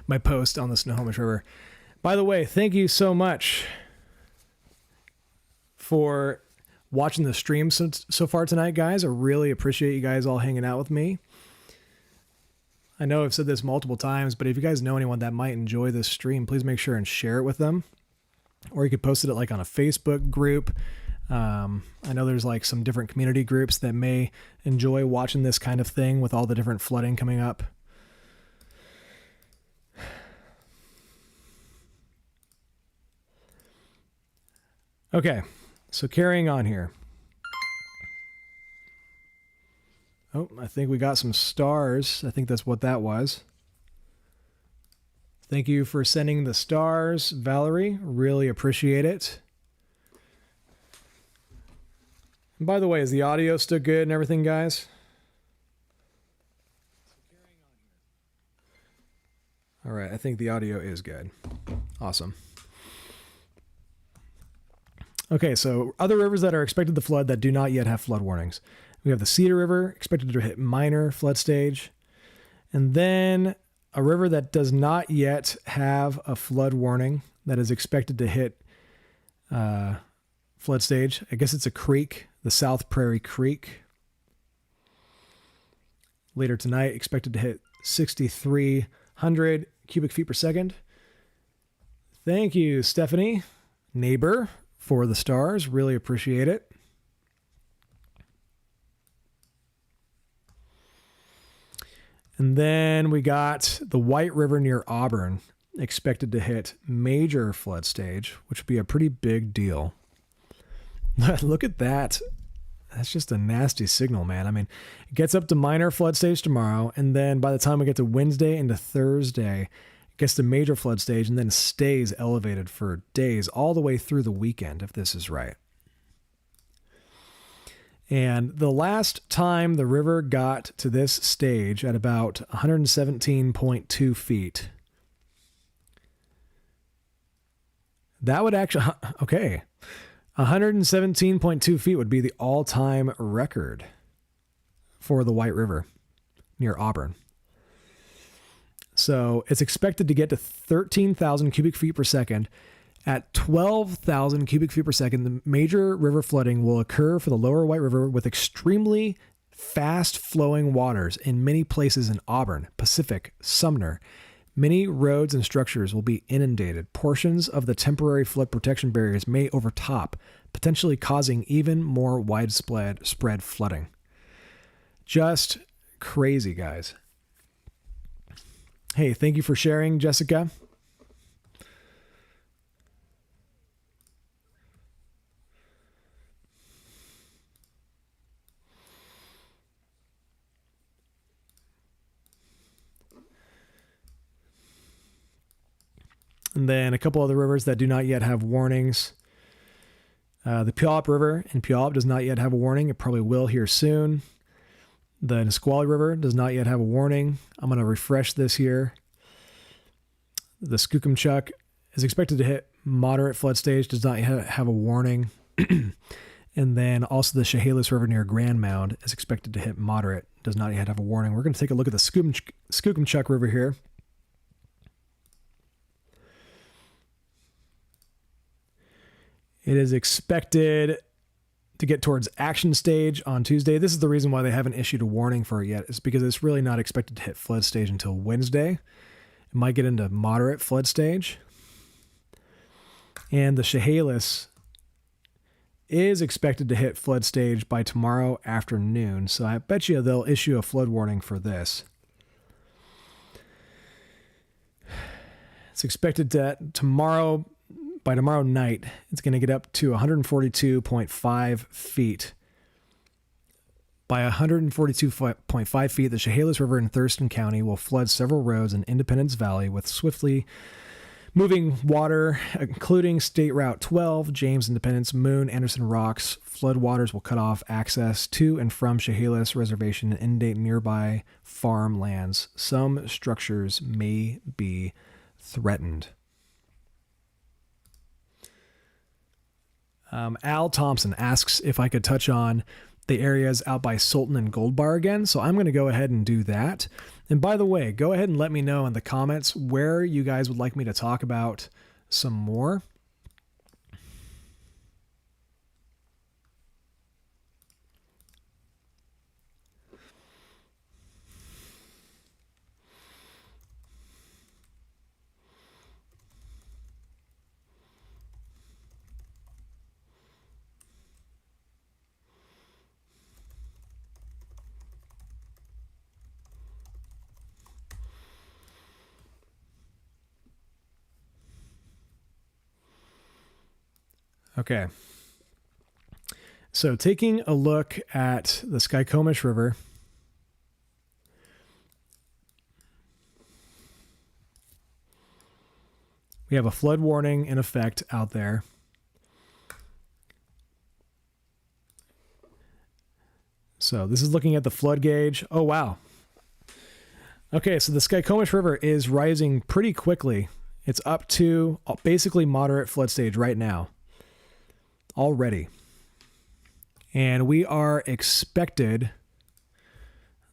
my post on the Snoqualmie River. By the way, thank you so much for watching the stream so far tonight, guys. I really appreciate you guys all hanging out with me. I know I've said this multiple times, but if you guys know anyone that might enjoy this stream, please make sure and share it with them. Or you could post it like on a Facebook group. I know there's like some different community groups that may enjoy watching this kind of thing with all the different flooding coming up. Okay, so carrying on here. Oh, I think we got some stars. I think that's what that was. Thank you for sending the stars, Valerie. Really appreciate it. And by the way, is the audio still good and everything, guys? All right, I think the audio is good. Awesome. Okay, so other rivers that are expected to flood that do not yet have flood warnings. We have the Cedar River, expected to hit minor flood stage. And then a river that does not yet have a flood warning that is expected to hit flood stage. I guess it's a creek, the South Prairie Creek. Later tonight, expected to hit 6,300 cubic feet per second. Thank you, Stephanie, neighbor, for the stars. Really appreciate it. And then we got the White River near Auburn, expected to hit major flood stage, which would be a pretty big deal. Look at that. That's just a nasty signal, man. I mean, it gets up to minor flood stage tomorrow, and then by the time we get to Wednesday into Thursday, it gets to major flood stage and then stays elevated for days all the way through the weekend, if this is right. And the last time the river got to this stage at about 117.2 feet, that would actually, okay, 117.2 feet would be the all-time record for the White River near Auburn. So it's expected to get to 13,000 cubic feet per second. At 12,000 cubic feet per second, the major river flooding will occur for the lower White River with extremely fast-flowing waters in many places in Auburn, Pacific, Sumner. Many roads and structures will be inundated. Portions of the temporary flood protection barriers may overtop, potentially causing even more widespread flooding. Just crazy, guys. Hey, thank you for sharing, Jessica. And then a couple other rivers that do not yet have warnings. The Puyallup River in Puyallup does not yet have a warning. It probably will here soon. The Nisqually River does not yet have a warning. I'm going to refresh this here. The Skookumchuck is expected to hit moderate flood stage, does not yet have a warning. And then also the Chehalis River near Grand Mound is expected to hit moderate, does not yet have a warning. We're going to take a look at the Skookumchuck River here. It is expected to get towards action stage on Tuesday. This is the reason why they haven't issued a warning for it yet. It's because it's really not expected to hit flood stage until Wednesday. It might get into moderate flood stage. And the Chehalis is expected to hit flood stage by tomorrow afternoon. So I bet you they'll issue a flood warning for this. It's expected that by tomorrow night, it's going to get up to 142.5 feet. By 142.5 feet, the Chehalis River in Thurston County will flood several roads in Independence Valley with swiftly moving water, including State Route 12, James Independence, Moon, Anderson Rocks. Flood waters will cut off access to and from Chehalis Reservation and inundate nearby farmlands. Some structures may be threatened. Al Thompson asks if I could touch on, the areas out by Sultan and Gold Bar again. So I'm going to go ahead and do that. And by the way, go ahead and let me know in the comments where you guys would like me to talk about some more. Okay. So taking a look at the Skykomish River, we have a flood warning in effect out there. So this is looking at the flood gauge. Oh, wow. Okay, so the Skykomish River is rising pretty quickly. It's up to basically moderate flood stage right now already. And we are expected,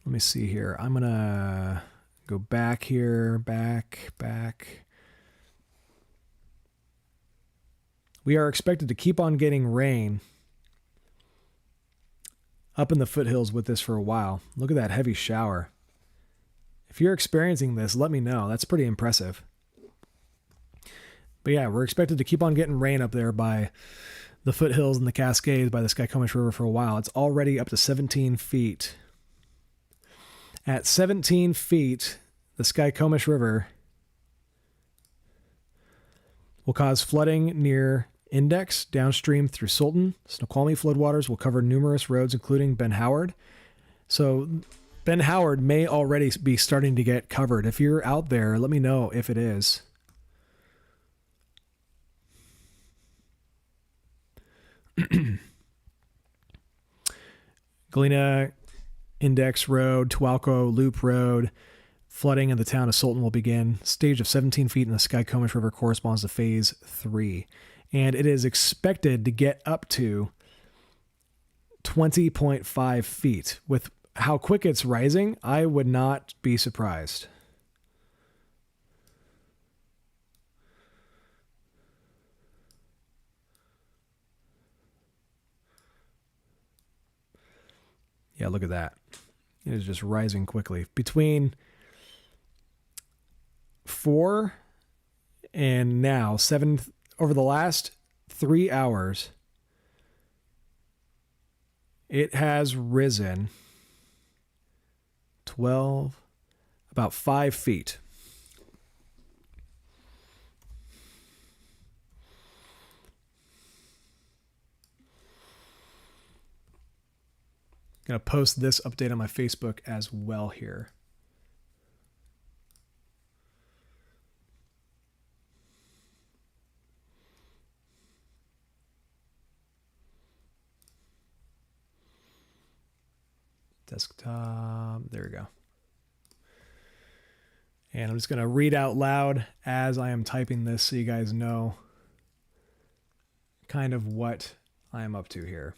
let me see here. I'm going to go back here, back. We are expected to keep on getting rain up in the foothills with this for a while. Look at that heavy shower. If you're experiencing this, let me know. That's pretty impressive. But yeah, we're expected to keep on getting rain up there by the foothills and the Cascades by the Skykomish River for a while. It's already up to 17 feet. At 17 feet, the Skykomish River will cause flooding near Index downstream through Sultan. Snoqualmie floodwaters will cover numerous roads, including Ben Howard. So Ben Howard may already be starting to get covered. If you're out there, let me know if it is. Galena Index Road, Tualco Loop Road, flooding in the town of Sultan will begin. Stage of 17 feet in the Skykomish River corresponds to phase 3. And it is expected to get up to 20.5 feet. With how quick it's rising, I would not be surprised. Yeah, look at that. It is just rising quickly. Between 4 and now, 7, over the last 3 hours, it has risen 12, about 5 feet. I'm going to post this update on my Facebook as well here. Desktop, there we go. And I'm just going to read out loud as I am typing this so you guys know kind of what I am up to here.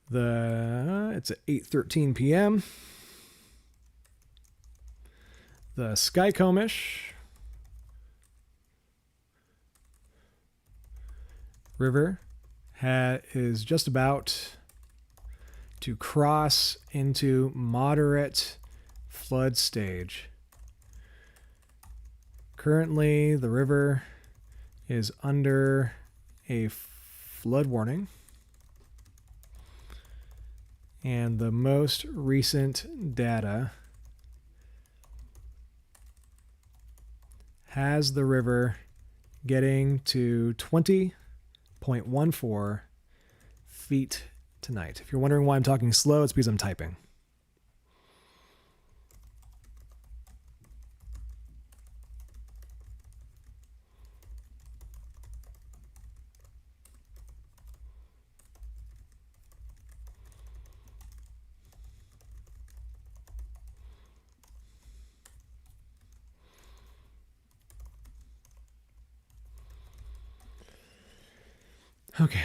It's at 8:13 p.m. The Skykomish River is just about to cross into moderate flood stage. Currently, the river is under a flood warning. And the most recent data has the river getting to 20.14 feet tonight. If you're wondering why I'm talking slow, it's because I'm typing. Okay.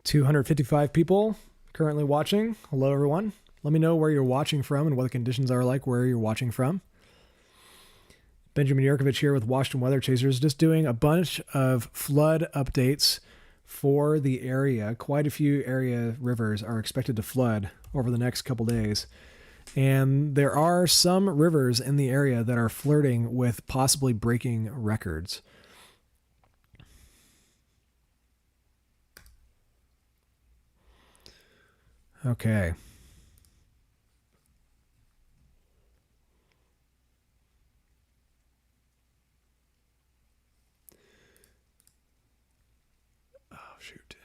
255 people currently watching. Hello, everyone. Let me know where you're watching from and what the conditions are like where you're watching from. Benjamin Yurkovich here with Washington Weather Chasers, just doing a bunch of flood updates for the area. Quite a few area rivers are expected to flood over the next couple days. And there are some rivers in the area that are flirting with possibly breaking records. Okay. Oh, shoot.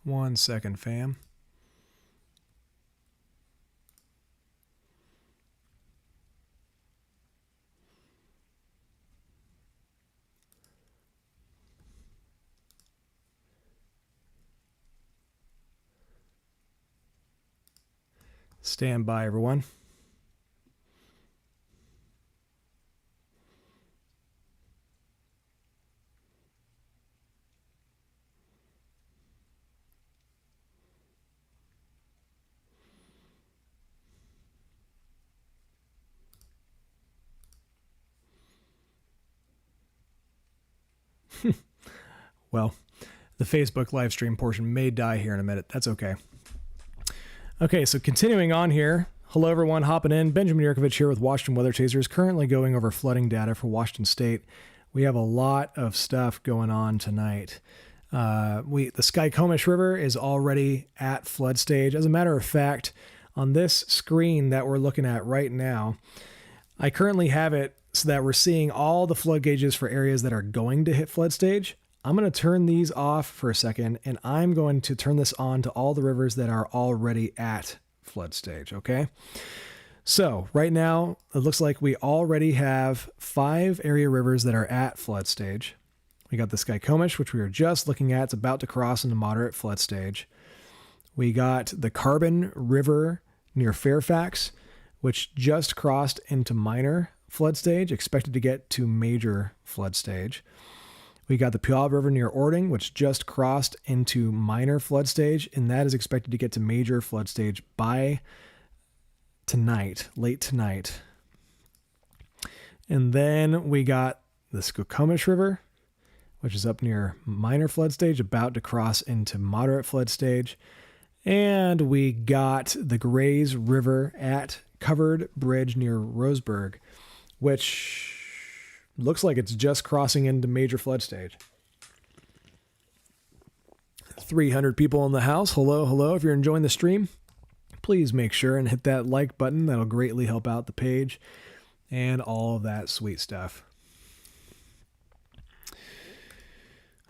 One second, fam. Stand by, everyone. Well, the Facebook live stream portion may die here in a minute. That's okay. Okay, so continuing on here. Hello, everyone. Hopping in. Benjamin Yurkovich here with Washington Weather Chasers, currently going over flooding data for Washington State. We have a lot of stuff going on tonight. The Skykomish River is already at flood stage. As a matter of fact, on this screen that we're looking at right now, I currently have it so that we're seeing all the flood gauges for areas that are going to hit flood stage. I'm going to turn these off for a second, and I'm going to turn this on to all the rivers that are already at flood stage, okay? So right now, it looks like we already have 5 area rivers that are at flood stage. We got the Skykomish, which we were just looking at. It's about to cross into moderate flood stage. We got the Carbon River near Fairfax, which just crossed into minor flood stage, expected to get to major flood stage. We got the Puyallup River near Ording, which just crossed into minor flood stage, and that is expected to get to major flood stage by tonight, late tonight. And then we got the Snoqualmie River, which is up near minor flood stage, about to cross into moderate flood stage. And we got the Grays River at Covered Bridge near Roseburg, which looks like it's just crossing into major flood stage. 300 people in the house. Hello, hello. If you're enjoying the stream, please make sure and hit that like button. That'll greatly help out the page and all of that sweet stuff.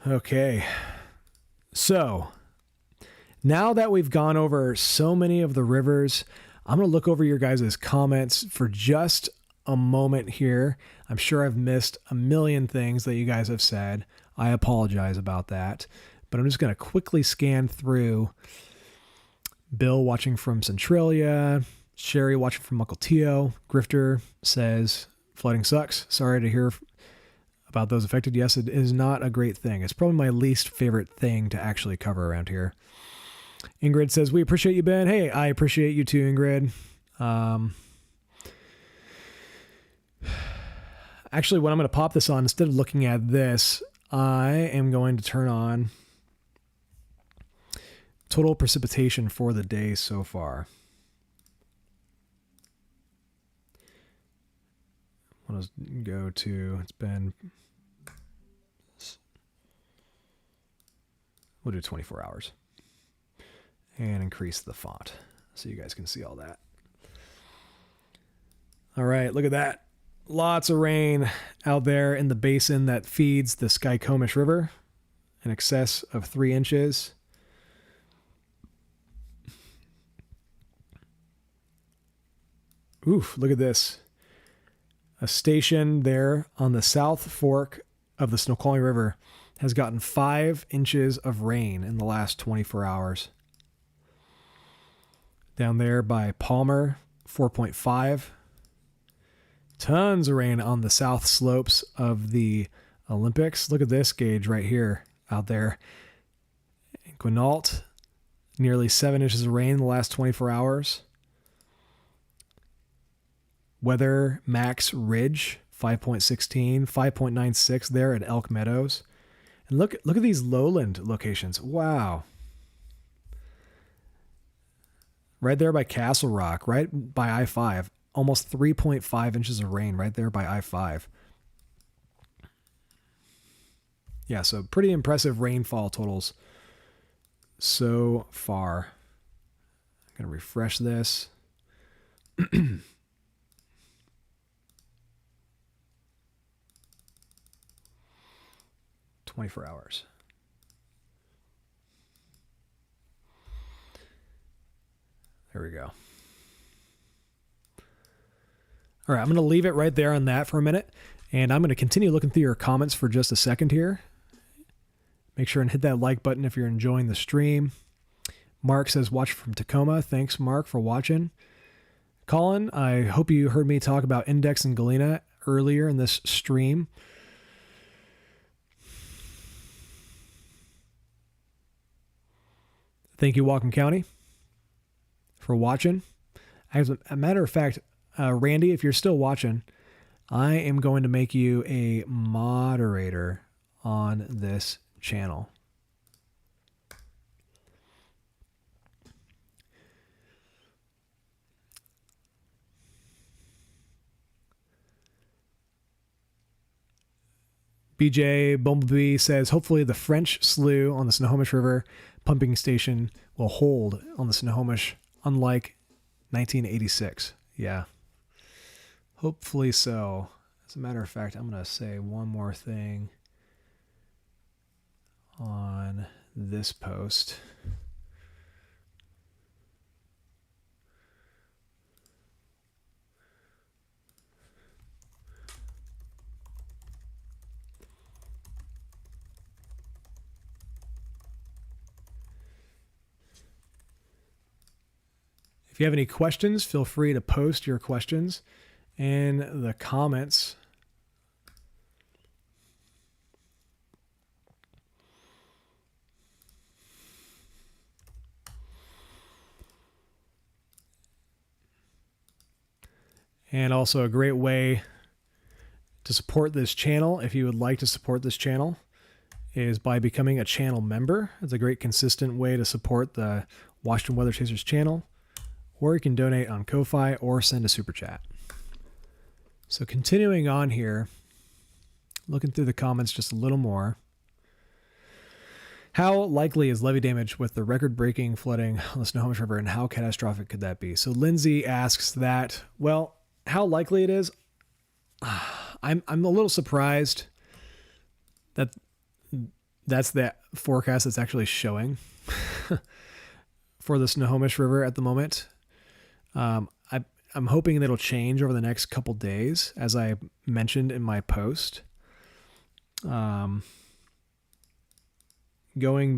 Okay. So now that we've gone over so many of the rivers, I'm going to look over your guys' comments for just a moment here. I'm sure I've missed a million things that you guys have said. I apologize about that, but I'm just going to quickly scan through. Bill watching from Centralia, Sherry watching from Mukilteo, Grifter says flooding sucks. Sorry to hear about those affected. Yes, it is not a great thing. It's probably my least favorite thing to actually cover around here. Ingrid says, we appreciate you, Ben. Hey, I appreciate you too, Ingrid. Actually, when I'm going to pop this on, instead of looking at this, I am going to turn on total precipitation for the day so far. We'll just go to, we'll do 24 hours and increase the font so you guys can see all that. All right, look at that. Lots of rain out there in the basin that feeds the Skykomish River, in excess of 3 inches. Oof, look at this. A station there on the South Fork of the Snoqualmie River has gotten 5 inches of rain in the last 24 hours. Down there by Palmer, 4.5. Tons of rain on the south slopes of the Olympics. Look at this gauge right here out there. Quinault, nearly 7 inches of rain in the last 24 hours. Weather Max Ridge, 5.16, 5.96 there at Elk Meadows. And look at these lowland locations. Wow. Right there by Castle Rock, right by I-5. Almost 3.5 inches of rain right there by I-5. Yeah, so pretty impressive rainfall totals so far. I'm going to refresh this. 24 hours. There we go. All right, I'm going to leave it right there on that for a minute, and I'm going to continue looking through your comments for just a second here. Make sure and hit that like button if you're enjoying the stream. Mark says, watch from Tacoma. Thanks, Mark, for watching. Colin, I hope you heard me talk about Index and Galena earlier in this stream. Thank you, Whatcom County, for watching. As a matter of fact, Randy, if you're still watching, I am going to make you a moderator on this channel. BJ Bumblebee says, hopefully the French slough on the Snoqualmie River pumping station will hold on the Snoqualmie, unlike 1986. Yeah. Hopefully so. As a matter of fact, I'm going to say one more thing on this post. If you have any questions, feel free to post your questions in the comments. And also a great way to support this channel, if you would like to support this channel, is by becoming a channel member. It's a great consistent way to support the Washington Weather Chasers channel. Or you can donate on Ko-Fi or send a super chat. So continuing on here, looking through the comments just a little more. How likely is levee damage with the record-breaking flooding on the Snoqualmie River, and how catastrophic could that be? So Lindsay asks that, well, how likely it is? I'm a little surprised that that's the forecast that's actually showing for the Snoqualmie River at the moment. I'm hoping that it'll change over the next couple days, as I mentioned in my post. Going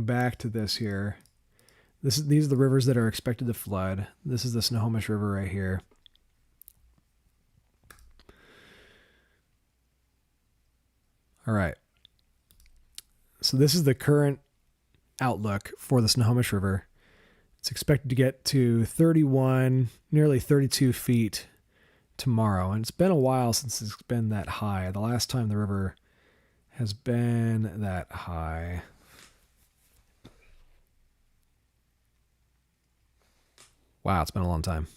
back to this here, these are the rivers that are expected to flood. This is the Snoqualmie River right here. All right. So this is the current outlook for the Snoqualmie River. It's expected to get to 31, nearly 32 feet tomorrow. And it's been a while since it's been that high. The last time the river has been that high. Wow, it's been a long time.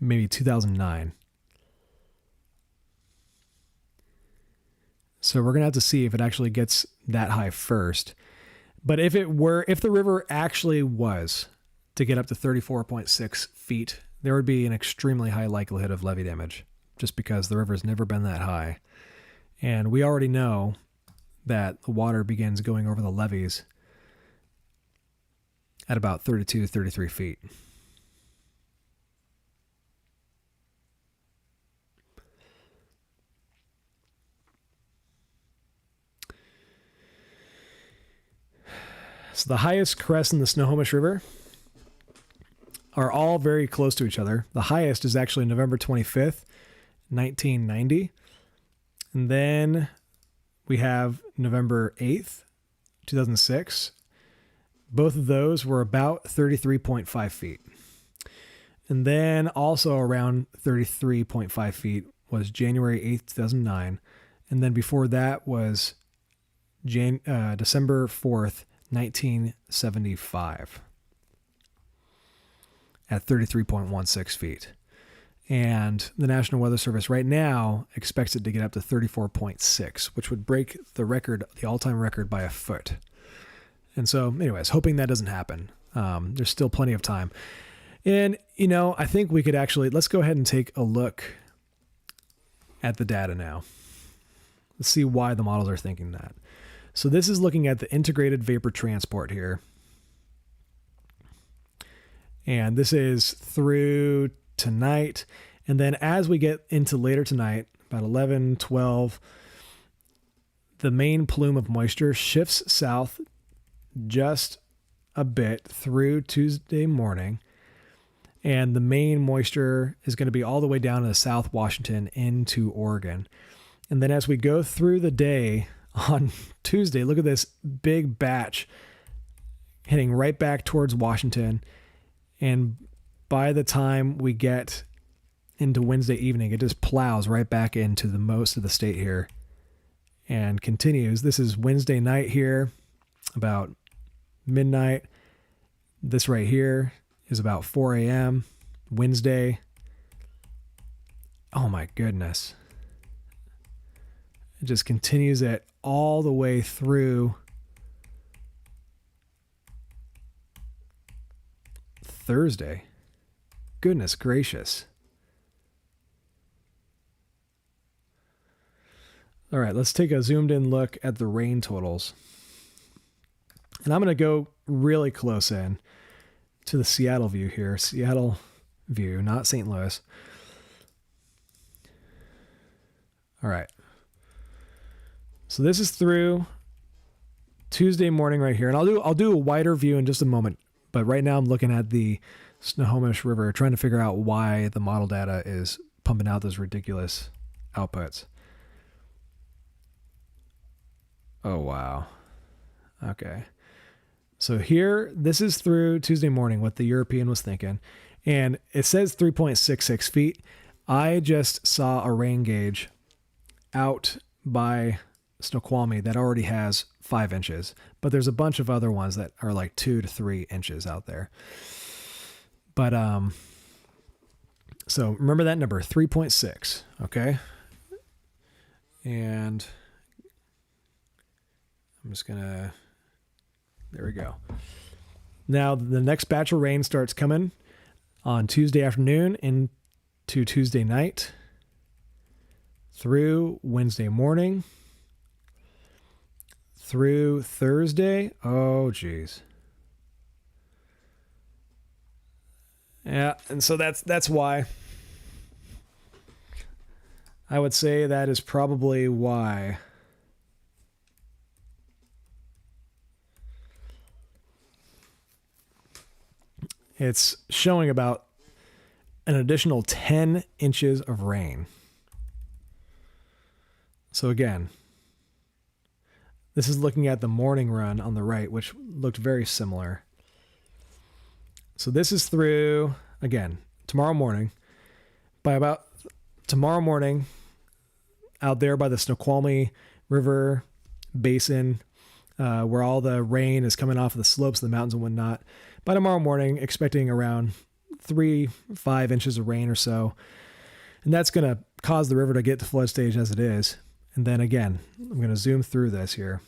Maybe 2009. So we're going to have to see if it actually gets that high first. But if the river actually was to get up to 34.6 feet, there would be an extremely high likelihood of levee damage, just because the river's never been that high. And we already know that the water begins going over the levees at about 32 to 33 feet. So the highest crests in the Snoqualmie River are all very close to each other. The highest is actually November 25th, 1990. And then we have November 8th, 2006. Both of those were about 33.5 feet. And then also around 33.5 feet was January 8th, 2009. And then before that was December 4th, 1975 at 33.16 feet. And the National Weather Service right now expects it to get up to 34.6, which would break the record, the all-time record, by a foot. And so anyways, hoping that doesn't happen. There's still plenty of time. And, I think we could let's go ahead and take a look at the data now. Let's see why the models are thinking that. So this is looking at the integrated vapor transport here. And this is through tonight. And then as we get into later tonight, about 11, 12, the main plume of moisture shifts south just a bit through Tuesday morning. And the main moisture is going to be all the way down to South Washington into Oregon. And then as we go through the day on Tuesday, look at this big batch heading right back towards Washington. And by the time we get into Wednesday evening, it just plows right back into the most of the state here and continues. This is Wednesday night here, about midnight. This right here is about 4 a.m. Wednesday. Oh my goodness. It just continues it all the way through Thursday. Goodness gracious. All right, let's take a zoomed in look at the rain totals. And I'm going to go really close in to the Seattle view here. Seattle view, not St. Louis. All right. So this is through Tuesday morning right here. And I'll do a wider view in just a moment. But right now I'm looking at the Snoqualmie River, trying to figure out why the model data is pumping out those ridiculous outputs. Oh, wow. Okay. So here, this is through Tuesday morning, what the European was thinking. And it says 3.66 feet. I just saw a rain gauge out by Snoqualmie that already has 5 inches. But there's a bunch of other ones that are like 2 to 3 inches out there. But, so remember that number, 3.6, okay? And I'm just gonna, there we go. Now the next batch of rain starts coming on Tuesday afternoon into Tuesday night through Wednesday morning through Thursday. Oh, geez. Yeah, and so that's why. I would say that is probably why. It's showing about an additional 10 inches of rain. So again, this is looking at the morning run on the right, which looked very similar. So this is through, again, tomorrow morning. By about tomorrow morning, out there by the Snoqualmie River Basin, where all the rain is coming off of the slopes of the mountains and whatnot. By tomorrow morning, expecting around 3-5 inches of rain or so. And that's going to cause the river to get to flood stage as it is. And then again, I'm going to zoom through this here.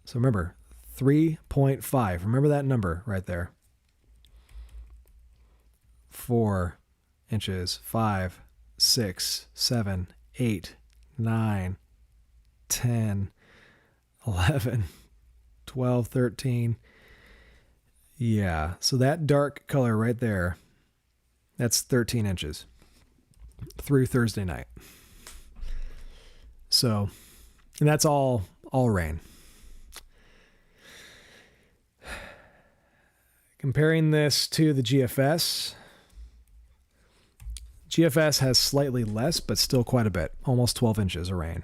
So remember, 3.5. Remember that number right there. 4 inches, 5, 6, 7, 8, 9, 10, 11, 12, 13. Yeah, so that dark color right there, that's 13 inches through Thursday night. So, and that's all rain. Comparing this to the GFS, GFS has slightly less, but still quite a bit, almost 12 inches of rain.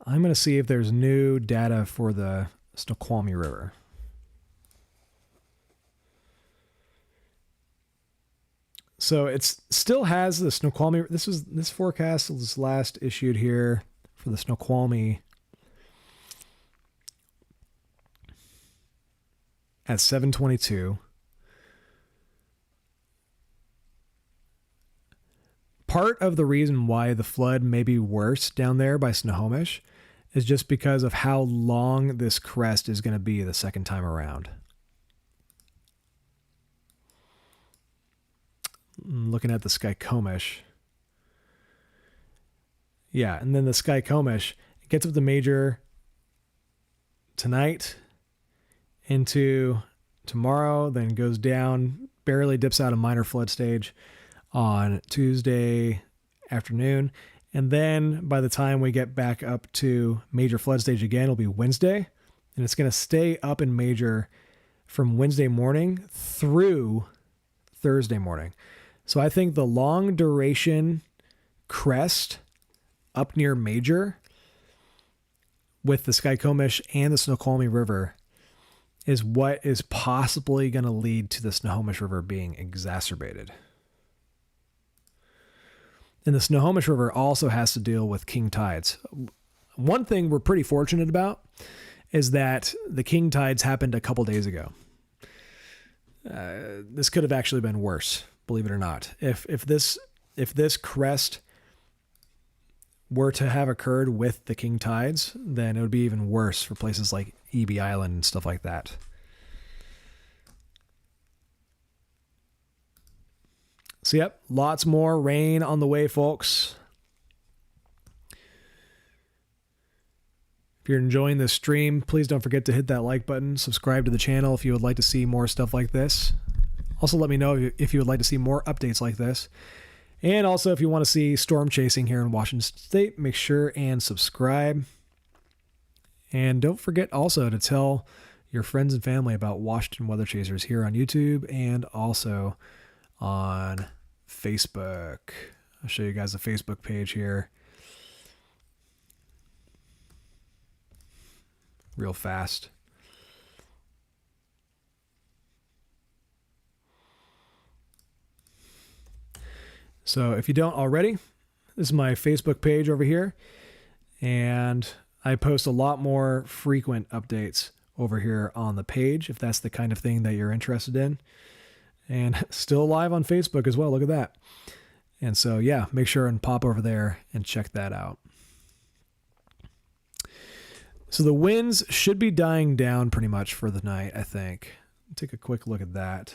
I'm going to see if there's new data for the Snoqualmie River. So it still has the Snoqualmie. This forecast was last issued here for the Snoqualmie at 7:22. Part of the reason why the flood may be worse down there by Snoqualmie is just because of how long this crest is going to be the second time around. Looking at the Skykomish. Yeah, and then the Skykomish gets up the major tonight into tomorrow, then goes down, barely dips out a minor flood stage on Tuesday afternoon. And then by the time we get back up to major flood stage again, it'll be Wednesday. And it's going to stay up in major from Wednesday morning through Thursday morning. So I think the long duration crest up near major with the Skykomish and the Snoqualmie River is what is possibly going to lead to the Snoqualmie River being exacerbated. And the Snoqualmie River also has to deal with king tides. One thing we're pretty fortunate about is that the king tides happened a couple days ago. This could have actually been worse, believe it or not. If this crest were to have occurred with the king tides, then it would be even worse for places like EB Island and stuff like that. So yep, lots more rain on the way, folks. If you're enjoying this stream, please don't forget to hit that like button. Subscribe to the channel if you would like to see more stuff like this. Also, let me know if you would like to see more updates like this. And also, if you want to see storm chasing here in Washington State, make sure and subscribe. And don't forget also to tell your friends and family about Washington Weather Chasers here on YouTube and also on Facebook. I'll show you guys the Facebook page here real fast. So if you don't already, this is my Facebook page over here, and I post a lot more frequent updates over here on the page if that's the kind of thing that you're interested in. And still live on Facebook as well. Look at that. And so, yeah, make sure and pop over there and check that out. So the winds should be dying down pretty much for the night, I think. Take a quick look at that.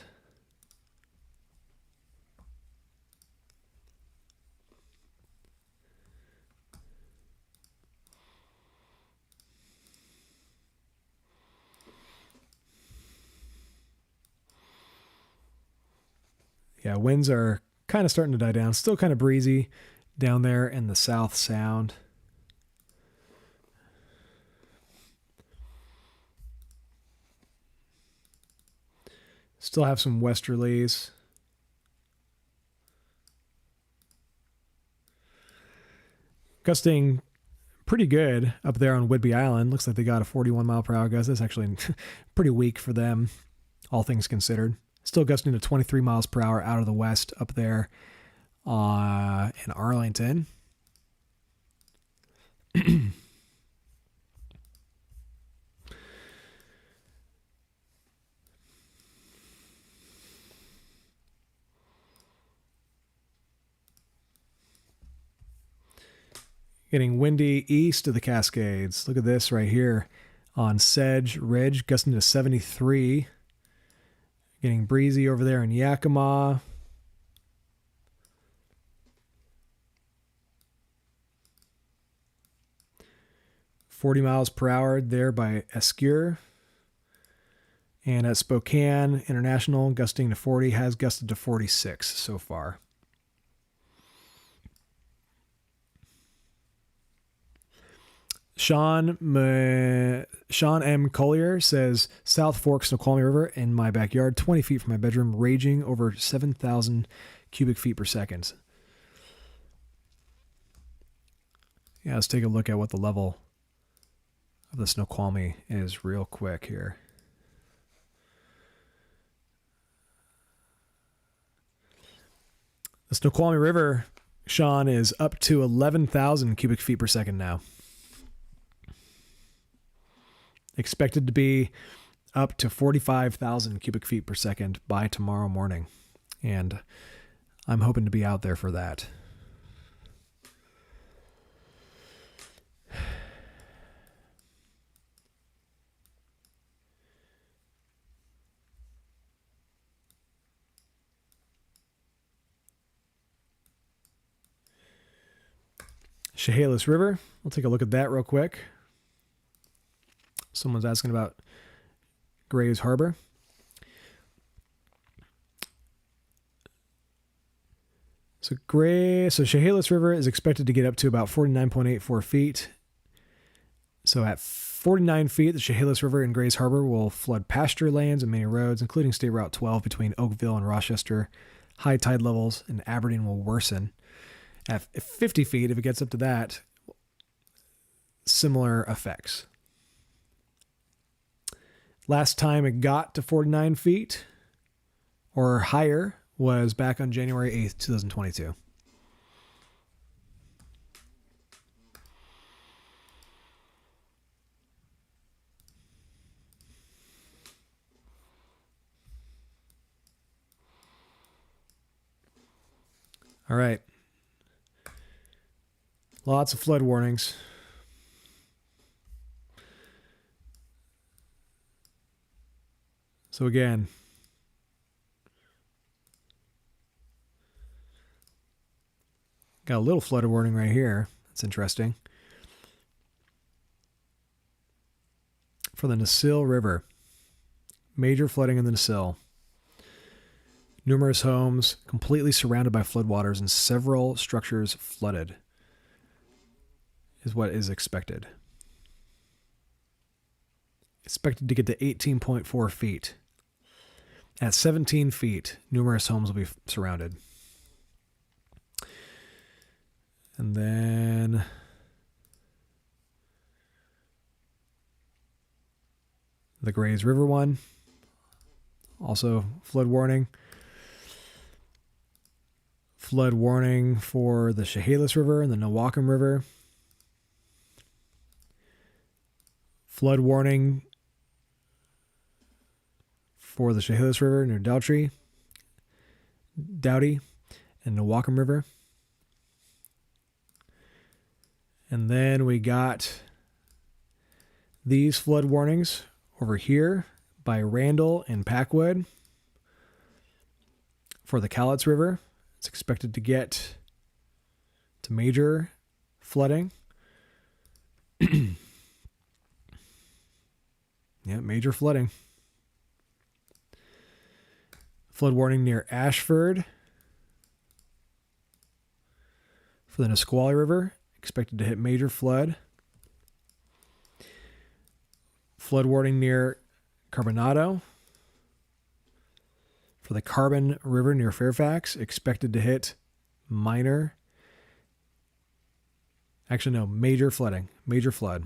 Yeah, winds are kind of starting to die down. Still kind of breezy down there in the South Sound. Still have some westerlies. Gusting pretty good up there on Whidbey Island. Looks like they got a 41 mile per hour gust. That's actually pretty weak for them, all things considered. Still gusting to 23 miles per hour out of the west up there in Arlington. Getting windy east of the Cascades. Look at this right here on Sedge Ridge, gusting to 73. Getting breezy over there in Yakima. .40 miles per hour there by Escure. And at Spokane International, gusting to 40, has gusted to 46 so far. Sean M. Collier says, South Fork, Snoqualmie River in my backyard, 20 feet from my bedroom, raging over 7,000 cubic feet per second. Yeah, let's take a look at what the level of the Snoqualmie is real quick here. The Snoqualmie River, Sean, is up to 11,000 cubic feet per second now. Expected to be up to 45,000 cubic feet per second by tomorrow morning. And I'm hoping to be out there for that. Chehalis River. We'll take a look at that real quick. Someone's asking about Grays Harbor. So Chehalis River is expected to get up to about 49.84 feet. So at 49 feet, the Chehalis River in Grays Harbor will flood pasture lands and many roads, including State Route 12 between Oakville and Rochester. High tide levels in Aberdeen will worsen. At 50 feet, if it gets up to that, similar effects. Last time it got to 49 feet or higher was back on January 8th, 2022. All right. Lots of flood warnings. So again, got a little flood warning right here. That's interesting. For the Nasil River. Major flooding in the Nasil. Numerous homes completely surrounded by floodwaters and several structures flooded is what is expected. Expected to get to 18.4 feet. At 17 feet, numerous homes will be surrounded. And then the Grays River one, also flood warning. Flood warning for the Chehalis River and the Nowacum River. Flood warning for the Chehalis River near Doughty, and Nowacum River. And then we got these flood warnings over here by Randall and Packwood for the Cowlitz River. It's expected to get to major flooding. Yeah, major flooding. Flood warning near Ashford for the Nisqually River. Expected to hit major flood. Flood warning near Carbonado for the Carbon River near Fairfax. Expected to hit minor. Actually, no, major flooding. Major flood.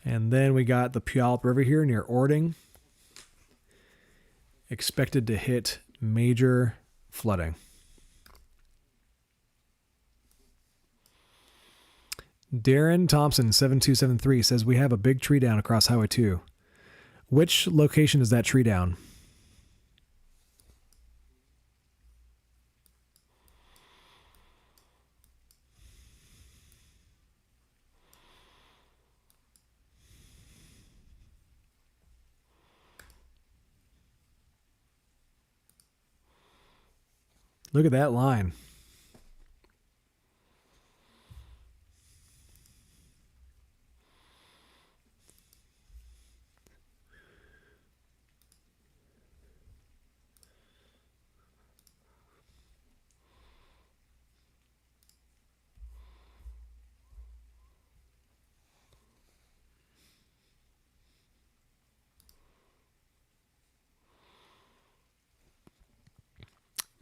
And then we got the Puyallup River here near Ording. Expected to hit major flooding. Darren Thompson 7273 says we have a big tree down across Highway 2. Which location is that tree down? Look at that line.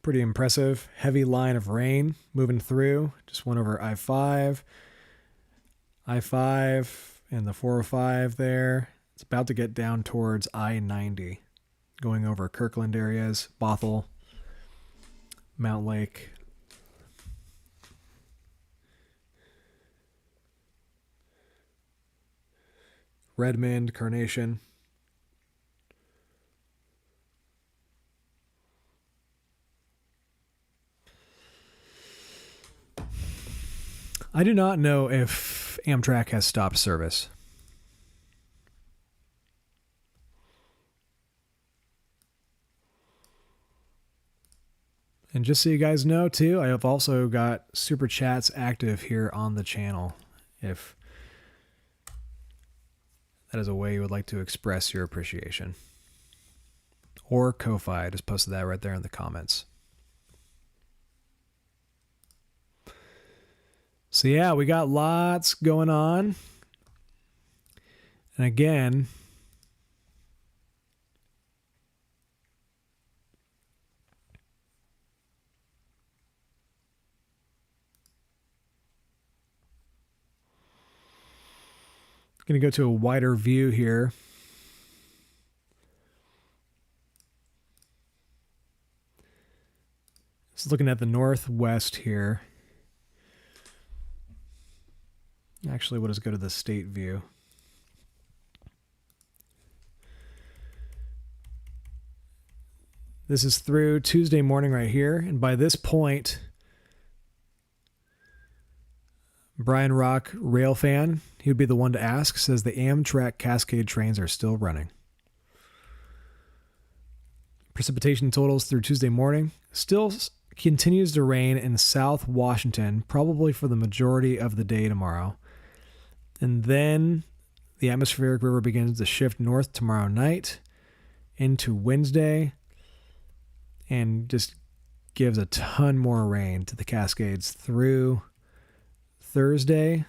Pretty impressive. Heavy line of rain moving through. Just went over I-5, and the 405 there. It's about to get down towards I-90, going over Kirkland areas, Bothell, Mount Lake. Redmond, Carnation. I do not know if Amtrak has stopped service. And just so you guys know too, I have also got super chats active here on the channel. If that is a way you would like to express your appreciation. Or Ko-Fi, I just posted that right there in the comments. So yeah, we got lots going on. And again, going to go to a wider view here. Just looking at the northwest here. Actually, we'll just go to the state view. This is through Tuesday morning right here. And by this point, Brian Rock, rail fan, he would be the one to ask, says the Amtrak Cascade trains are still running. Precipitation totals through Tuesday morning. Still continues to rain in South Washington, probably for the majority of the day tomorrow. And then the atmospheric river begins to shift north tomorrow night into Wednesday and just gives a ton more rain to the Cascades through Thursday.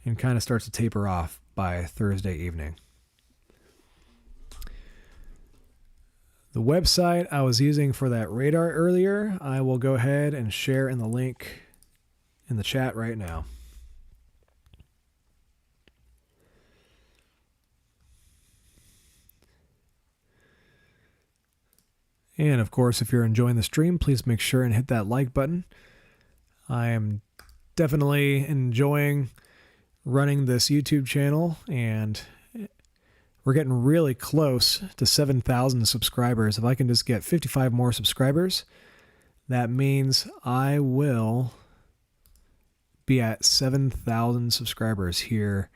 And kind of starts to taper off by Thursday evening. The website I was using for that radar earlier, I will go ahead and share in the link in the chat right now. And of course, if you're enjoying the stream, please make sure and hit that like button. I am definitely enjoying running this YouTube channel, and we're getting really close to 7,000 subscribers. If I can just get 55 more subscribers, that means I will be at 7,000 subscribers here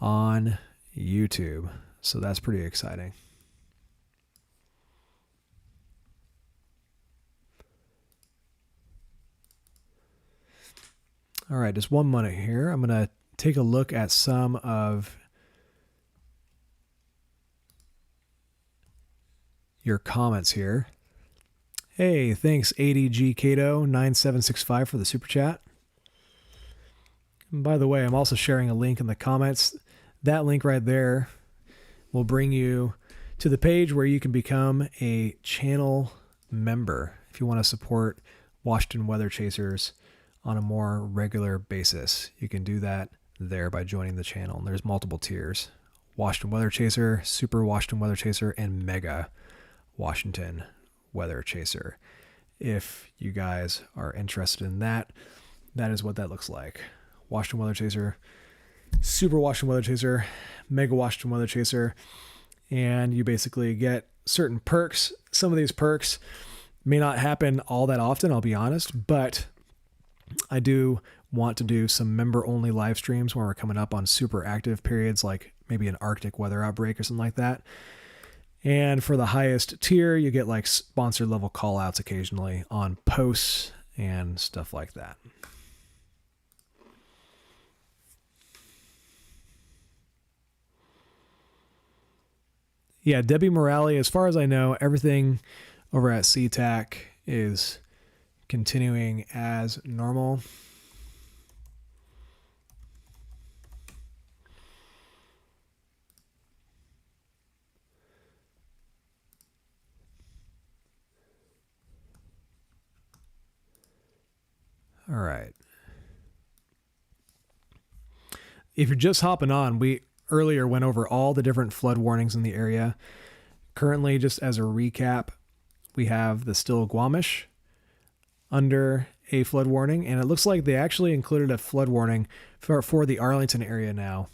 on YouTube. So that's pretty exciting. All right, just 1 minute here. I'm going to take a look at some of your comments here. Hey, thanks ADG Cato 9765 for the super chat. And by the way, I'm also sharing a link in the comments. That link right there will bring you to the page where you can become a channel member if you want to support Washington Weather Chasers on a more regular basis. You can do that there by joining the channel. And there's multiple tiers: Washington Weather Chaser, Super Washington Weather Chaser, and Mega Washington Weather Chaser. If you guys are interested in that, that is what that looks like. Washington Weather Chaser, Super Washington Weather Chaser, Mega Washington Weather Chaser, and you basically get certain perks. Some of these perks may not happen all that often, I'll be honest, but I do want to do some member-only live streams when we're coming up on super active periods, like maybe an Arctic weather outbreak or something like that. And for the highest tier, you get like sponsored level call outs occasionally on posts and stuff like that. Yeah, Debbie Morale, as far as I know, everything over at SeaTac is continuing as normal. All right. If you're just hopping on, we earlier went over all the different flood warnings in the area. Currently, just as a recap, we have the Snoqualmie under a flood warning, and it looks like they actually included a flood warning for the Arlington area now.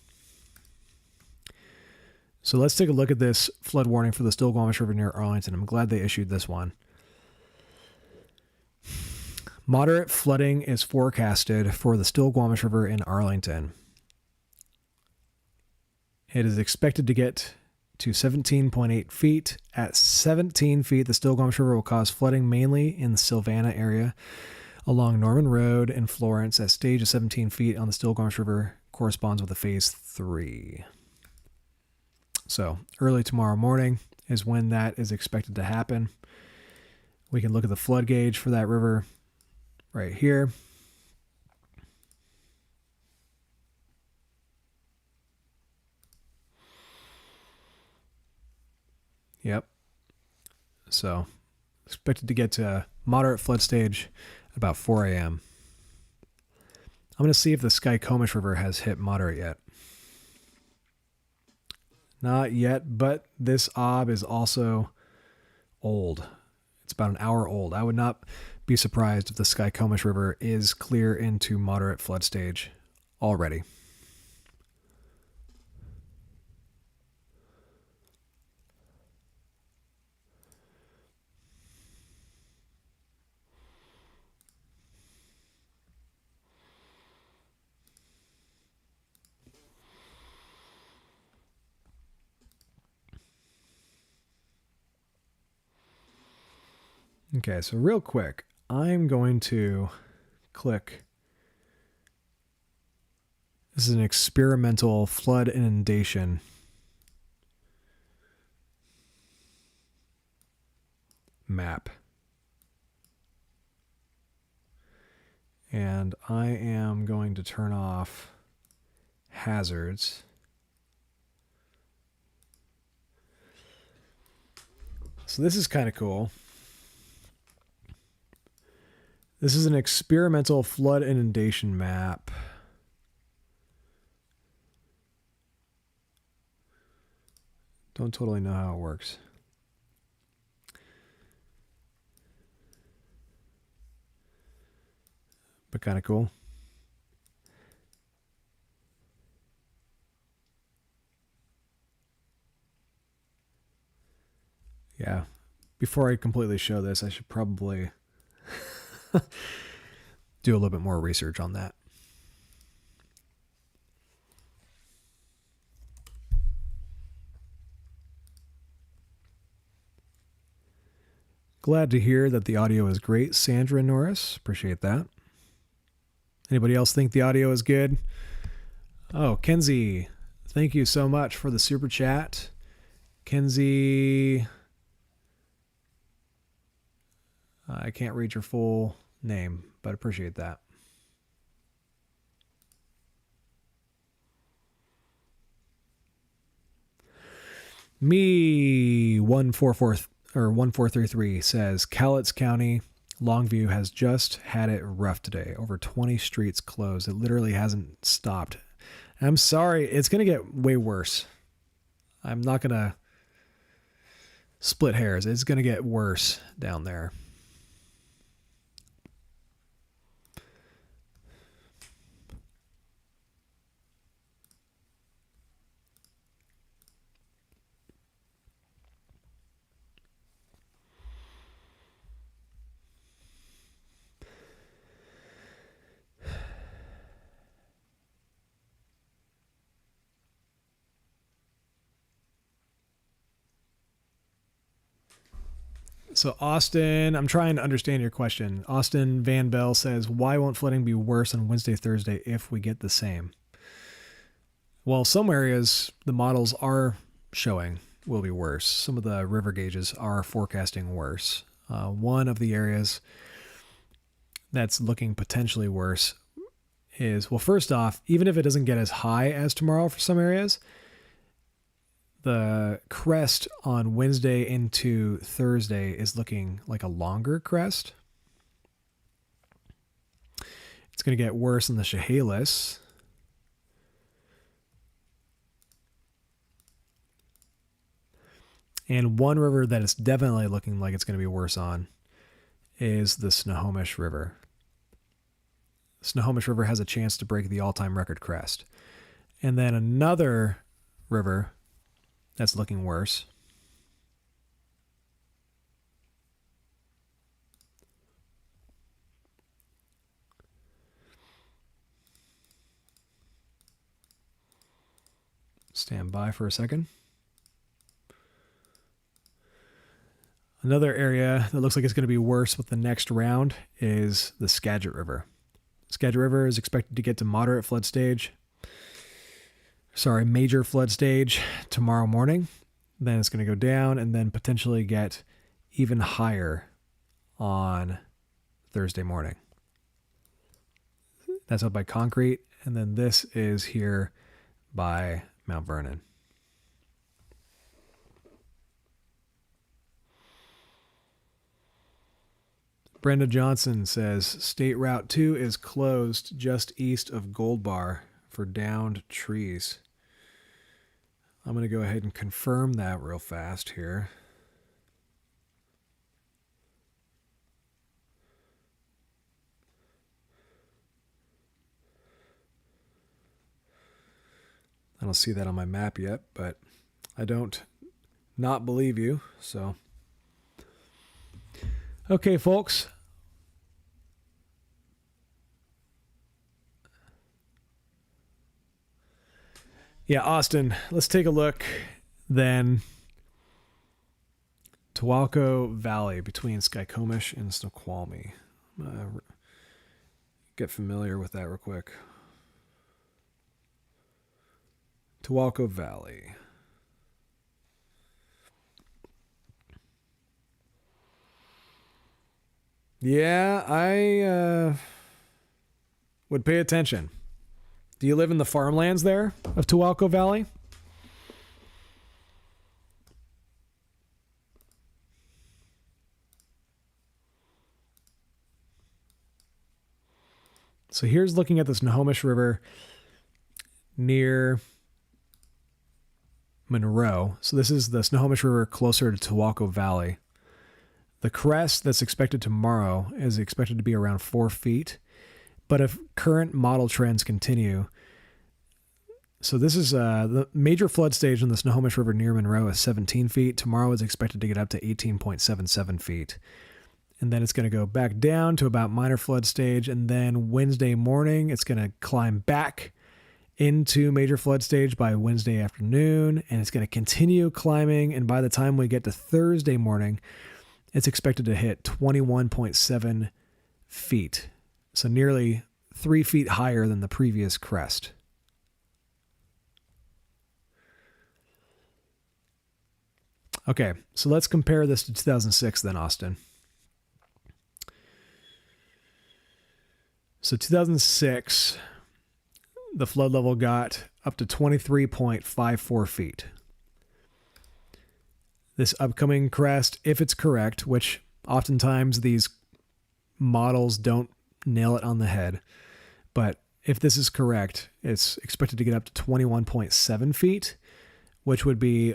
So let's take a look at this flood warning for the Snoqualmie River near Arlington. I'm glad they issued this one. Moderate flooding is forecasted for the Snoqualmie River in Arlington. It is expected to get to 17.8 feet. At 17 feet, the Snoqualmie River will cause flooding mainly in the Savannah area along Norman Road in Florence. At stage of 17 feet on the Snoqualmie River corresponds with a phase 3. So early tomorrow morning is when that is expected to happen. We can look at the flood gauge for that river right here. Yep. So expected to get to a moderate flood stage about 4 a.m. I'm going to see if the Skykomish River has hit moderate yet. Not yet, but this ob is also old. It's about an hour old. I would not be surprised if the Skykomish River is clear into moderate flood stage already. Okay, so real quick, I'm going to click. This is an experimental flood inundation map. And I am going to turn off hazards. So this is kind of cool. This is an experimental flood inundation map. Don't totally know how it works. But kind of cool. Yeah. Before I completely show this, I should probably do a little bit more research on that. Glad to hear that the audio is great, Sandra Norris. Appreciate that. Anybody else think the audio is good? Oh, Kenzie, thank you so much for the super chat. Kenzie, I can't read your full name, but appreciate that. Me 1433 says Cowlitz County Longview has just had it rough today. Over 20 streets closed. It literally hasn't stopped. I'm sorry, it's going to get way worse. I'm not going to split hairs. It's going to get worse down there. So Austin, I'm trying to understand your question. Austin Van Bell says, why won't flooding be worse on Wednesday, Thursday if we get the same? Well, some areas the models are showing will be worse. Some of the river gauges are forecasting worse. One of the areas that's looking potentially worse is, well, first off, even if it doesn't get as high as tomorrow for some areas, the crest on Wednesday into Thursday is looking like a longer crest. It's going to get worse in the Chehalis. And one river that it's definitely looking like it's going to be worse on is the Snoqualmie River. Snoqualmie River has a chance to break the all-time record crest. And then another river that's looking worse stand by for a second. Another area that looks like it's going to be worse with the next round is the Skagit River. Skagit River is expected to get to major flood stage tomorrow morning. Then it's going to go down and then potentially get even higher on Thursday morning. That's up by Concrete. And then this is here by Mount Vernon. Brenda Johnson says, State Route 2 is closed just east of Gold Bar for downed trees. I'm going to go ahead and confirm that real fast here. I don't see that on my map yet, but I don't not believe you, so. Okay, folks. Yeah, Austin, let's take a look then. Tuwalco Valley between Skykomish and Snoqualmie. Get familiar with that real quick. Tuwalco Valley. Yeah, I would pay attention. Do you live in the farmlands there of Tuwalco Valley? So here's looking at the Snoqualmie River near Monroe. So this is the Snoqualmie River closer to Tuwalco Valley. The crest that's expected tomorrow is expected to be around 4 feet. But if current model trends continue, so this is the major flood stage in the Snoqualmie River near Monroe is 17 feet. Tomorrow is expected to get up to 18.77 feet. And then it's going to go back down to about minor flood stage. And then Wednesday morning, it's going to climb back into major flood stage by Wednesday afternoon. And it's going to continue climbing. And by the time we get to Thursday morning, it's expected to hit 21.7 feet. So nearly 3 feet higher than the previous crest. Okay, so let's compare this to 2006 then, Austin. So 2006, the flood level got up to 23.54 feet. This upcoming crest, if it's correct, which oftentimes these models don't nail it on the head, but if this is correct, it's expected to get up to 21.7 feet, which would be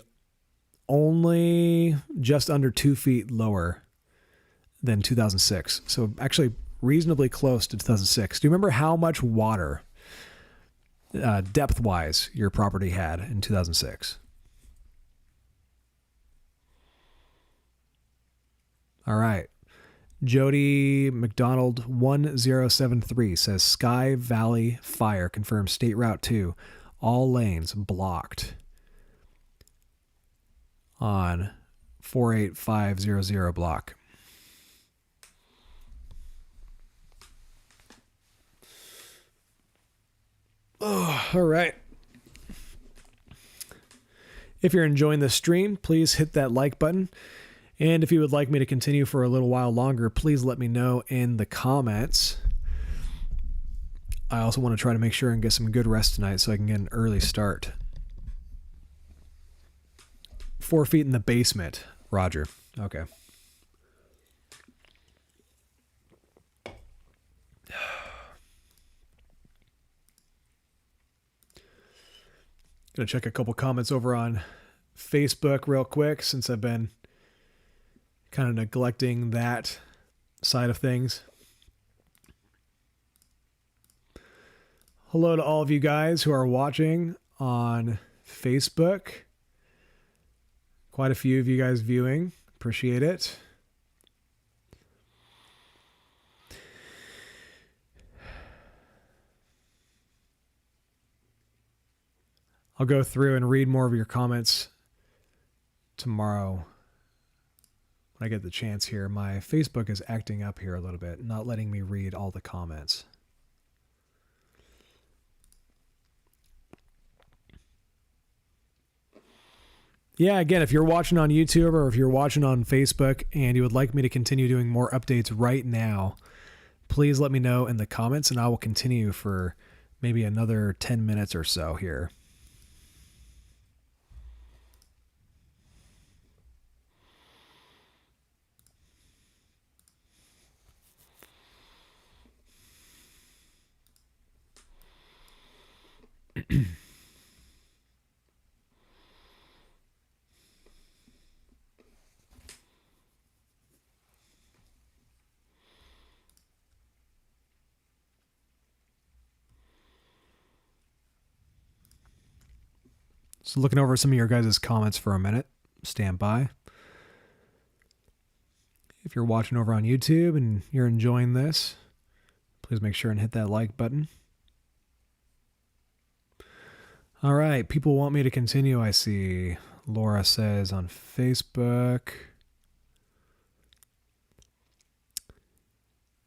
only just under 2 feet lower than 2006. So actually reasonably close to 2006. Do you remember how much water, depth-wise, your property had in 2006? All right. Jody McDonald 1073 says Sky Valley fire confirms State Route 2. All lanes blocked on 48500 block. Oh, all right. If you're enjoying this stream, please hit that like button. And if you would like me to continue for a little while longer, please let me know in the comments. I also want to try to make sure and get some good rest tonight so I can get an early start. 4 feet in the basement, Roger. Okay. Gonna check a couple comments over on Facebook real quick since I've been kind of neglecting that side of things. Hello to all of you guys who are watching on Facebook. Quite a few of you guys viewing. Appreciate it. I'll go through and read more of your comments tomorrow when I get the chance here. My Facebook is acting up here a little bit, not letting me read all the comments. Yeah, again, if you're watching on YouTube or if you're watching on Facebook and you would like me to continue doing more updates right now, please let me know in the comments and I will continue for maybe another 10 minutes or so here. So looking over some of your guys' comments for a minute. Stand by. If you're watching over on YouTube and you're enjoying this, please make sure and hit that like button. All right, people want me to continue, I see. Laura says on Facebook.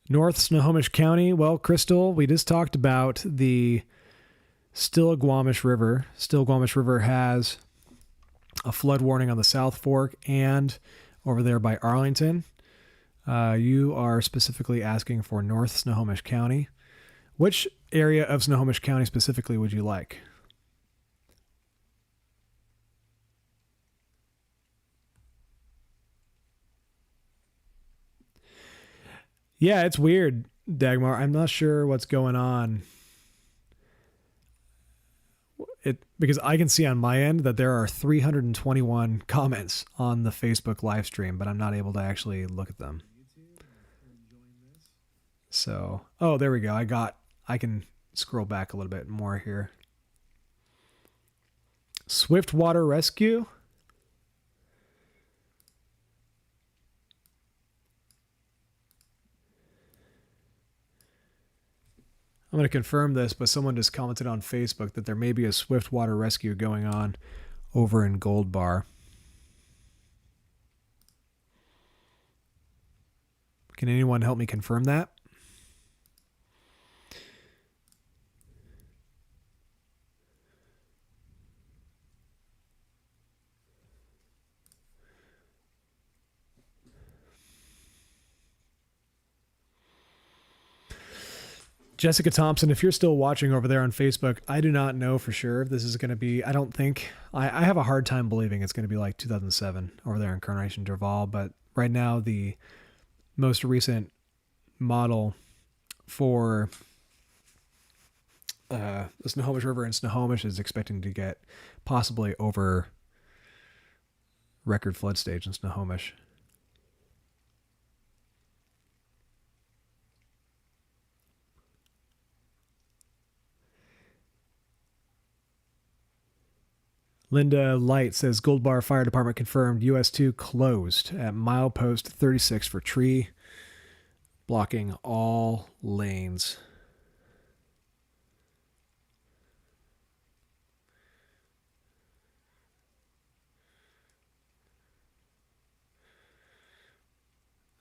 North Snoqualmie County. Well, Crystal, we just talked about the Snoqualmie River. Snoqualmie River has a flood warning on the South Fork and over there by Arlington. You are specifically asking for North Snoqualmie County. Which area of Snoqualmie County specifically would you like? Yeah, it's weird, Dagmar. I'm not sure what's going on. Because I can see on my end that there are 321 comments on the Facebook live stream, but I'm not able to actually look at them. So, oh, there we go. I can scroll back a little bit more here. Swift Water Rescue. I'm going to confirm this, but someone just commented on Facebook that there may be a swift water rescue going on over in Gold Bar. Can anyone help me confirm that? Jessica Thompson, if you're still watching over there on Facebook, I do not know for sure if this is going to be, I don't think, I have a hard time believing it's going to be like 2007 over there in Carnation Derval, but right now the most recent model for the Snoqualmie River in Snoqualmie is expecting to get possibly over record flood stage in Snoqualmie. Linda Light says Gold Bar Fire Department confirmed US 2 closed at milepost 36 for tree, blocking all lanes.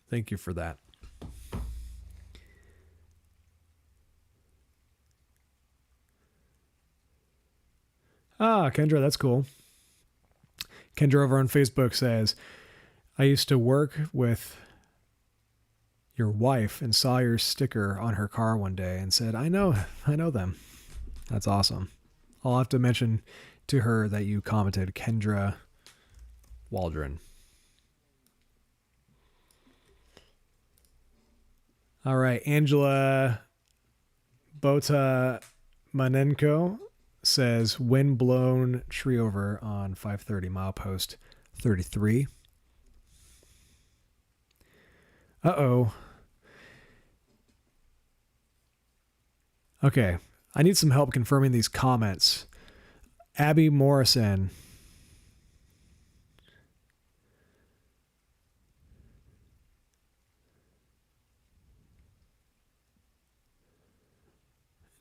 Thank you for that. Ah, Kendra, that's cool. Kendra over on Facebook says, I used to work with your wife and saw your sticker on her car one day and said, I know them. That's awesome. I'll have to mention to her that you commented, Kendra Waldron. All right, Angela Bota Manenko says wind blown tree over on 530 milepost 33. Uh-oh. Okay. I need some help confirming these comments. Abby Morrison.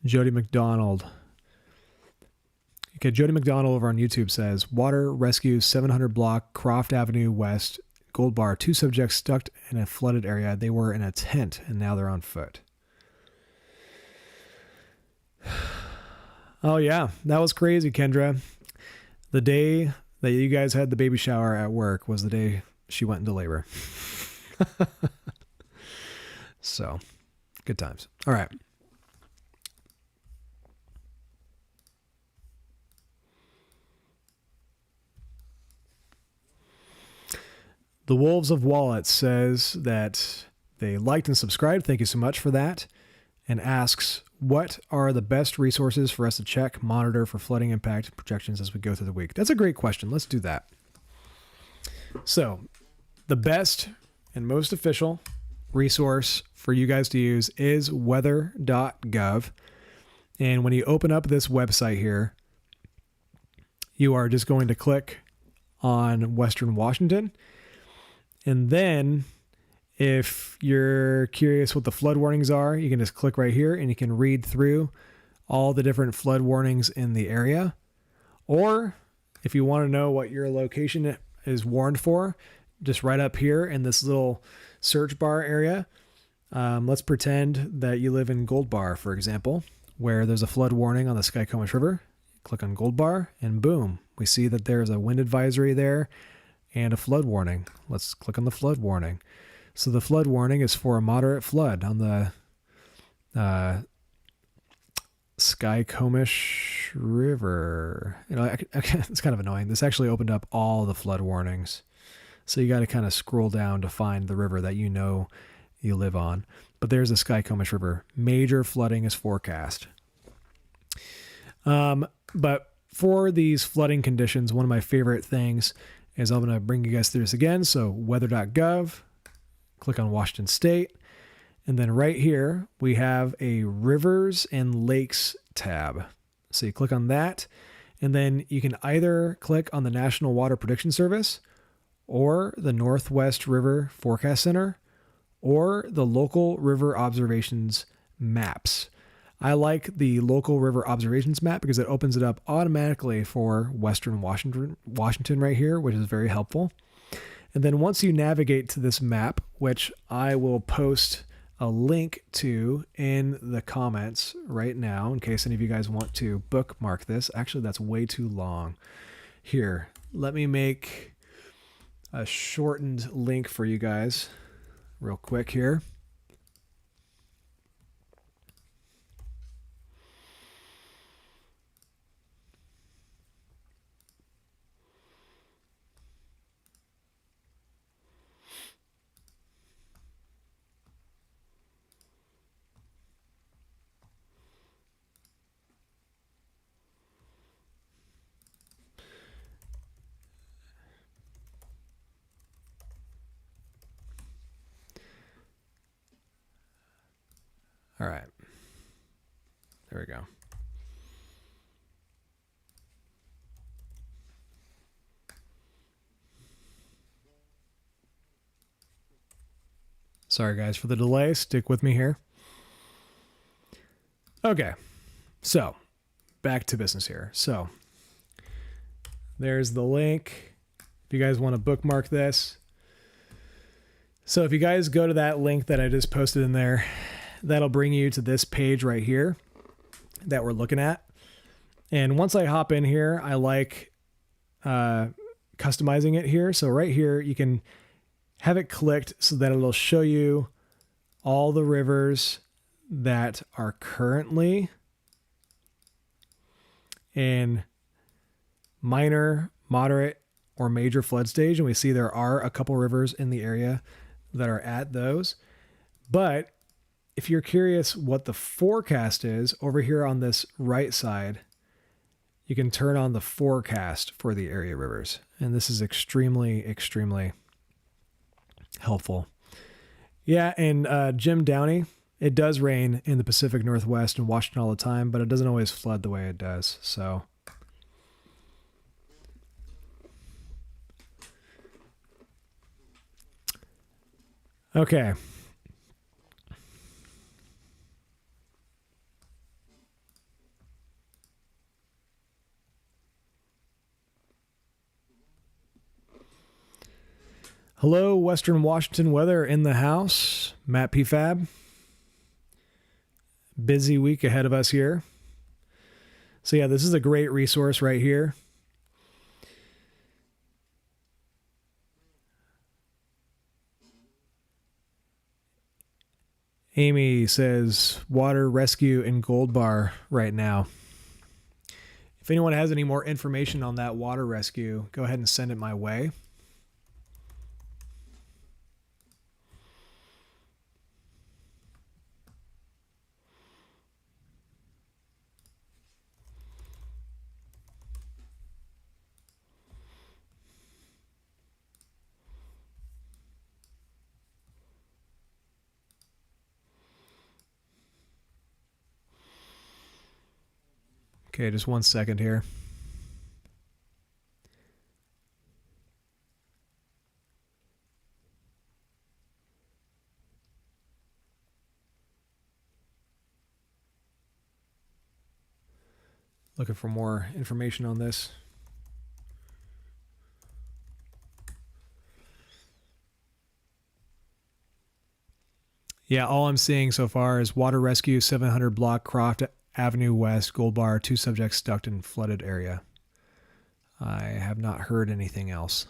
Jody McDonald. Okay, Jody McDonald over on YouTube says, water rescue 700 block Croft Avenue West, Gold Bar. 2 subjects stuck in a flooded area. They were in a tent and now they're on foot. Oh yeah, that was crazy, Kendra. The day that you guys had the baby shower at work was the day she went into labor. So, good times. All right. The Wolves of Wallet says that they liked and subscribed. Thank you so much for that. And asks, what are the best resources for us to check, monitor for flooding impact projections as we go through the week? That's a great question. Let's do that. So the best and most official resource for you guys to use is weather.gov. And when you open up this website here, you are just going to click on Western Washington. And then if you're curious what the flood warnings are, you can just click right here and you can read through all the different flood warnings in the area. Or if you want to know what your location is warned for, just right up here in this little search bar area. Let's pretend that you live in Gold Bar, for example, where there's a flood warning on the Skykomish River. Click on Gold Bar and boom, we see that there's a wind advisory there and a flood warning. Let's click on the flood warning. So the flood warning is for a moderate flood on the Skykomish River. You know, it's kind of annoying. This actually opened up all the flood warnings. So you got to kind of scroll down to find the river that you know you live on. But there's the Skykomish River. Major flooding is forecast. But for these flooding conditions, one of my favorite things is I'm going to bring you guys through this again. So weather.gov. Click on Washington State. And then right here, we have a rivers and lakes tab. So you click on that. And then you can either click on the National Water Prediction Service or the Northwest River Forecast Center or the local river observations maps. I like the local river observations map because it opens it up automatically for Western Washington right here, which is very helpful. And then once you navigate to this map, which I will post a link to in the comments right now, in case any of you guys want to bookmark this. Actually, that's way too long. Here, let me make a shortened link for you guys real quick here. All right. There we go. Sorry, guys, for the delay. Stick with me here. Okay. So, back to business here. So, there's the link. If you guys want to bookmark this. So, if you guys go to that link that I just posted in there, that'll bring you to this page right here that we're looking at. And once I hop in here, I like customizing it here. So right here, you can have it clicked so that it'll show you all the rivers that are currently in minor, moderate, or major flood stage. And we see there are a couple rivers in the area that are at those. But if you're curious what the forecast is, over here on this right side, you can turn on the forecast for the area rivers. And this is extremely, extremely helpful. Yeah, and Jim Downey, it does rain in the Pacific Northwest and Washington all the time, but it doesn't always flood the way it does. So okay. Hello, Western Washington weather in the house. Matt PFAB. Busy week ahead of us here. So yeah, this is a great resource right here. Amy says water rescue in Gold Bar right now. If anyone has any more information on that water rescue, go ahead and send it my way. Okay, just 1 second here. Looking for more information on this. Yeah, all I'm seeing so far is water rescue, 700 block Croft Avenue West, Gold Bar, 2 subjects stuck in flooded area. I have not heard anything else.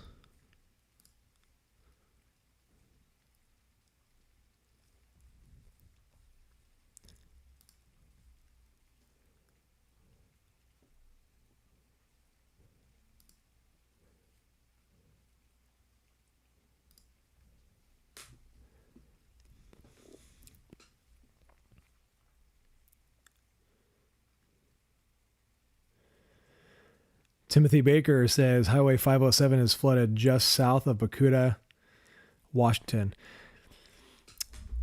Timothy Baker says Highway 507 is flooded just south of Bakuta, Washington.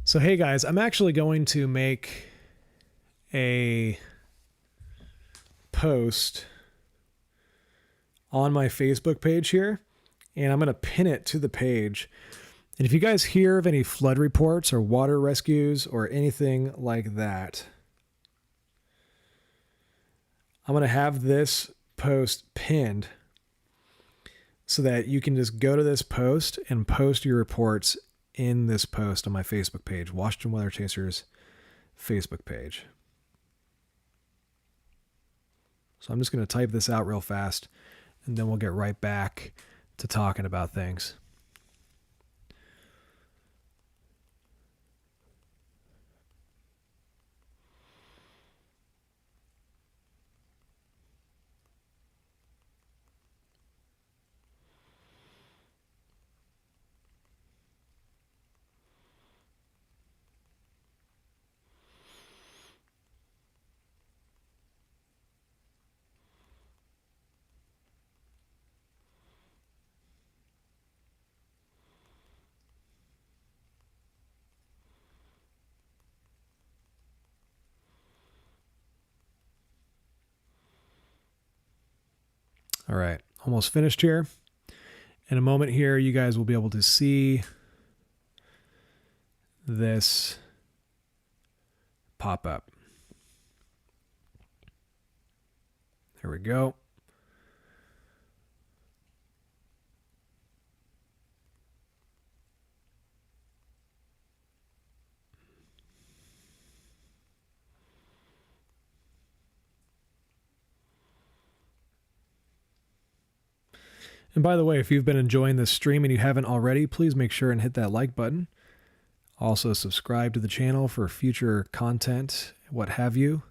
So, hey guys, I'm actually going to make a post on my Facebook page here, and I'm going to pin it to the page. And if you guys hear of any flood reports or water rescues or anything like that, I'm going to have this post pinned so that you can just go to this post and post your reports in this post on my Facebook page, Washington Weather Chasers Facebook page. So I'm just going to type this out real fast, and then we'll get right back to talking about things. All right, almost finished here. In a moment here, you guys will be able to see this pop up. There we go. And by the way, if you've been enjoying this stream and you haven't already, please make sure and hit that like button. Also subscribe to the channel for future content, what have you.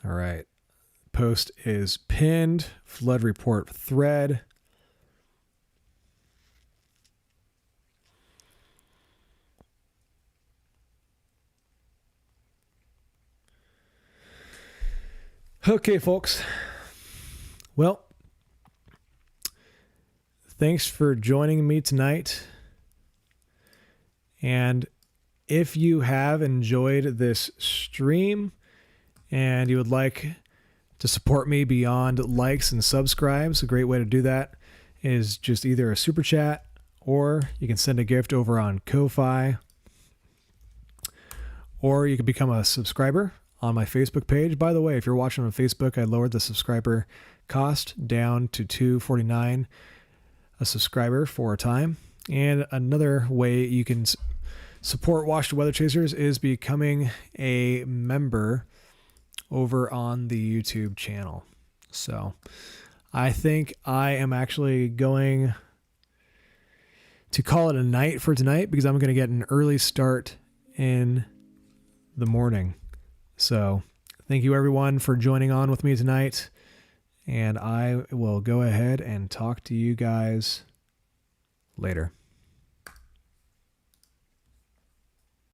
All right. Post is pinned. Flood report thread. Okay, folks. Well, thanks for joining me tonight. And if you have enjoyed this stream and you would like to support me beyond likes and subscribes, a great way to do that is just either a super chat or you can send a gift over on Ko-Fi, or you can become a subscriber on my Facebook page. By the way, if you're watching on Facebook, I lowered the subscriber cost down to $2.49 a subscriber for a time. And another way you can support Wash the Weather Chasers is becoming a member over on the YouTube channel. So I think I am actually going to call it a night for tonight because I'm going to get an early start in the morning. So thank you everyone for joining on with me tonight. And I will go ahead and talk to you guys later.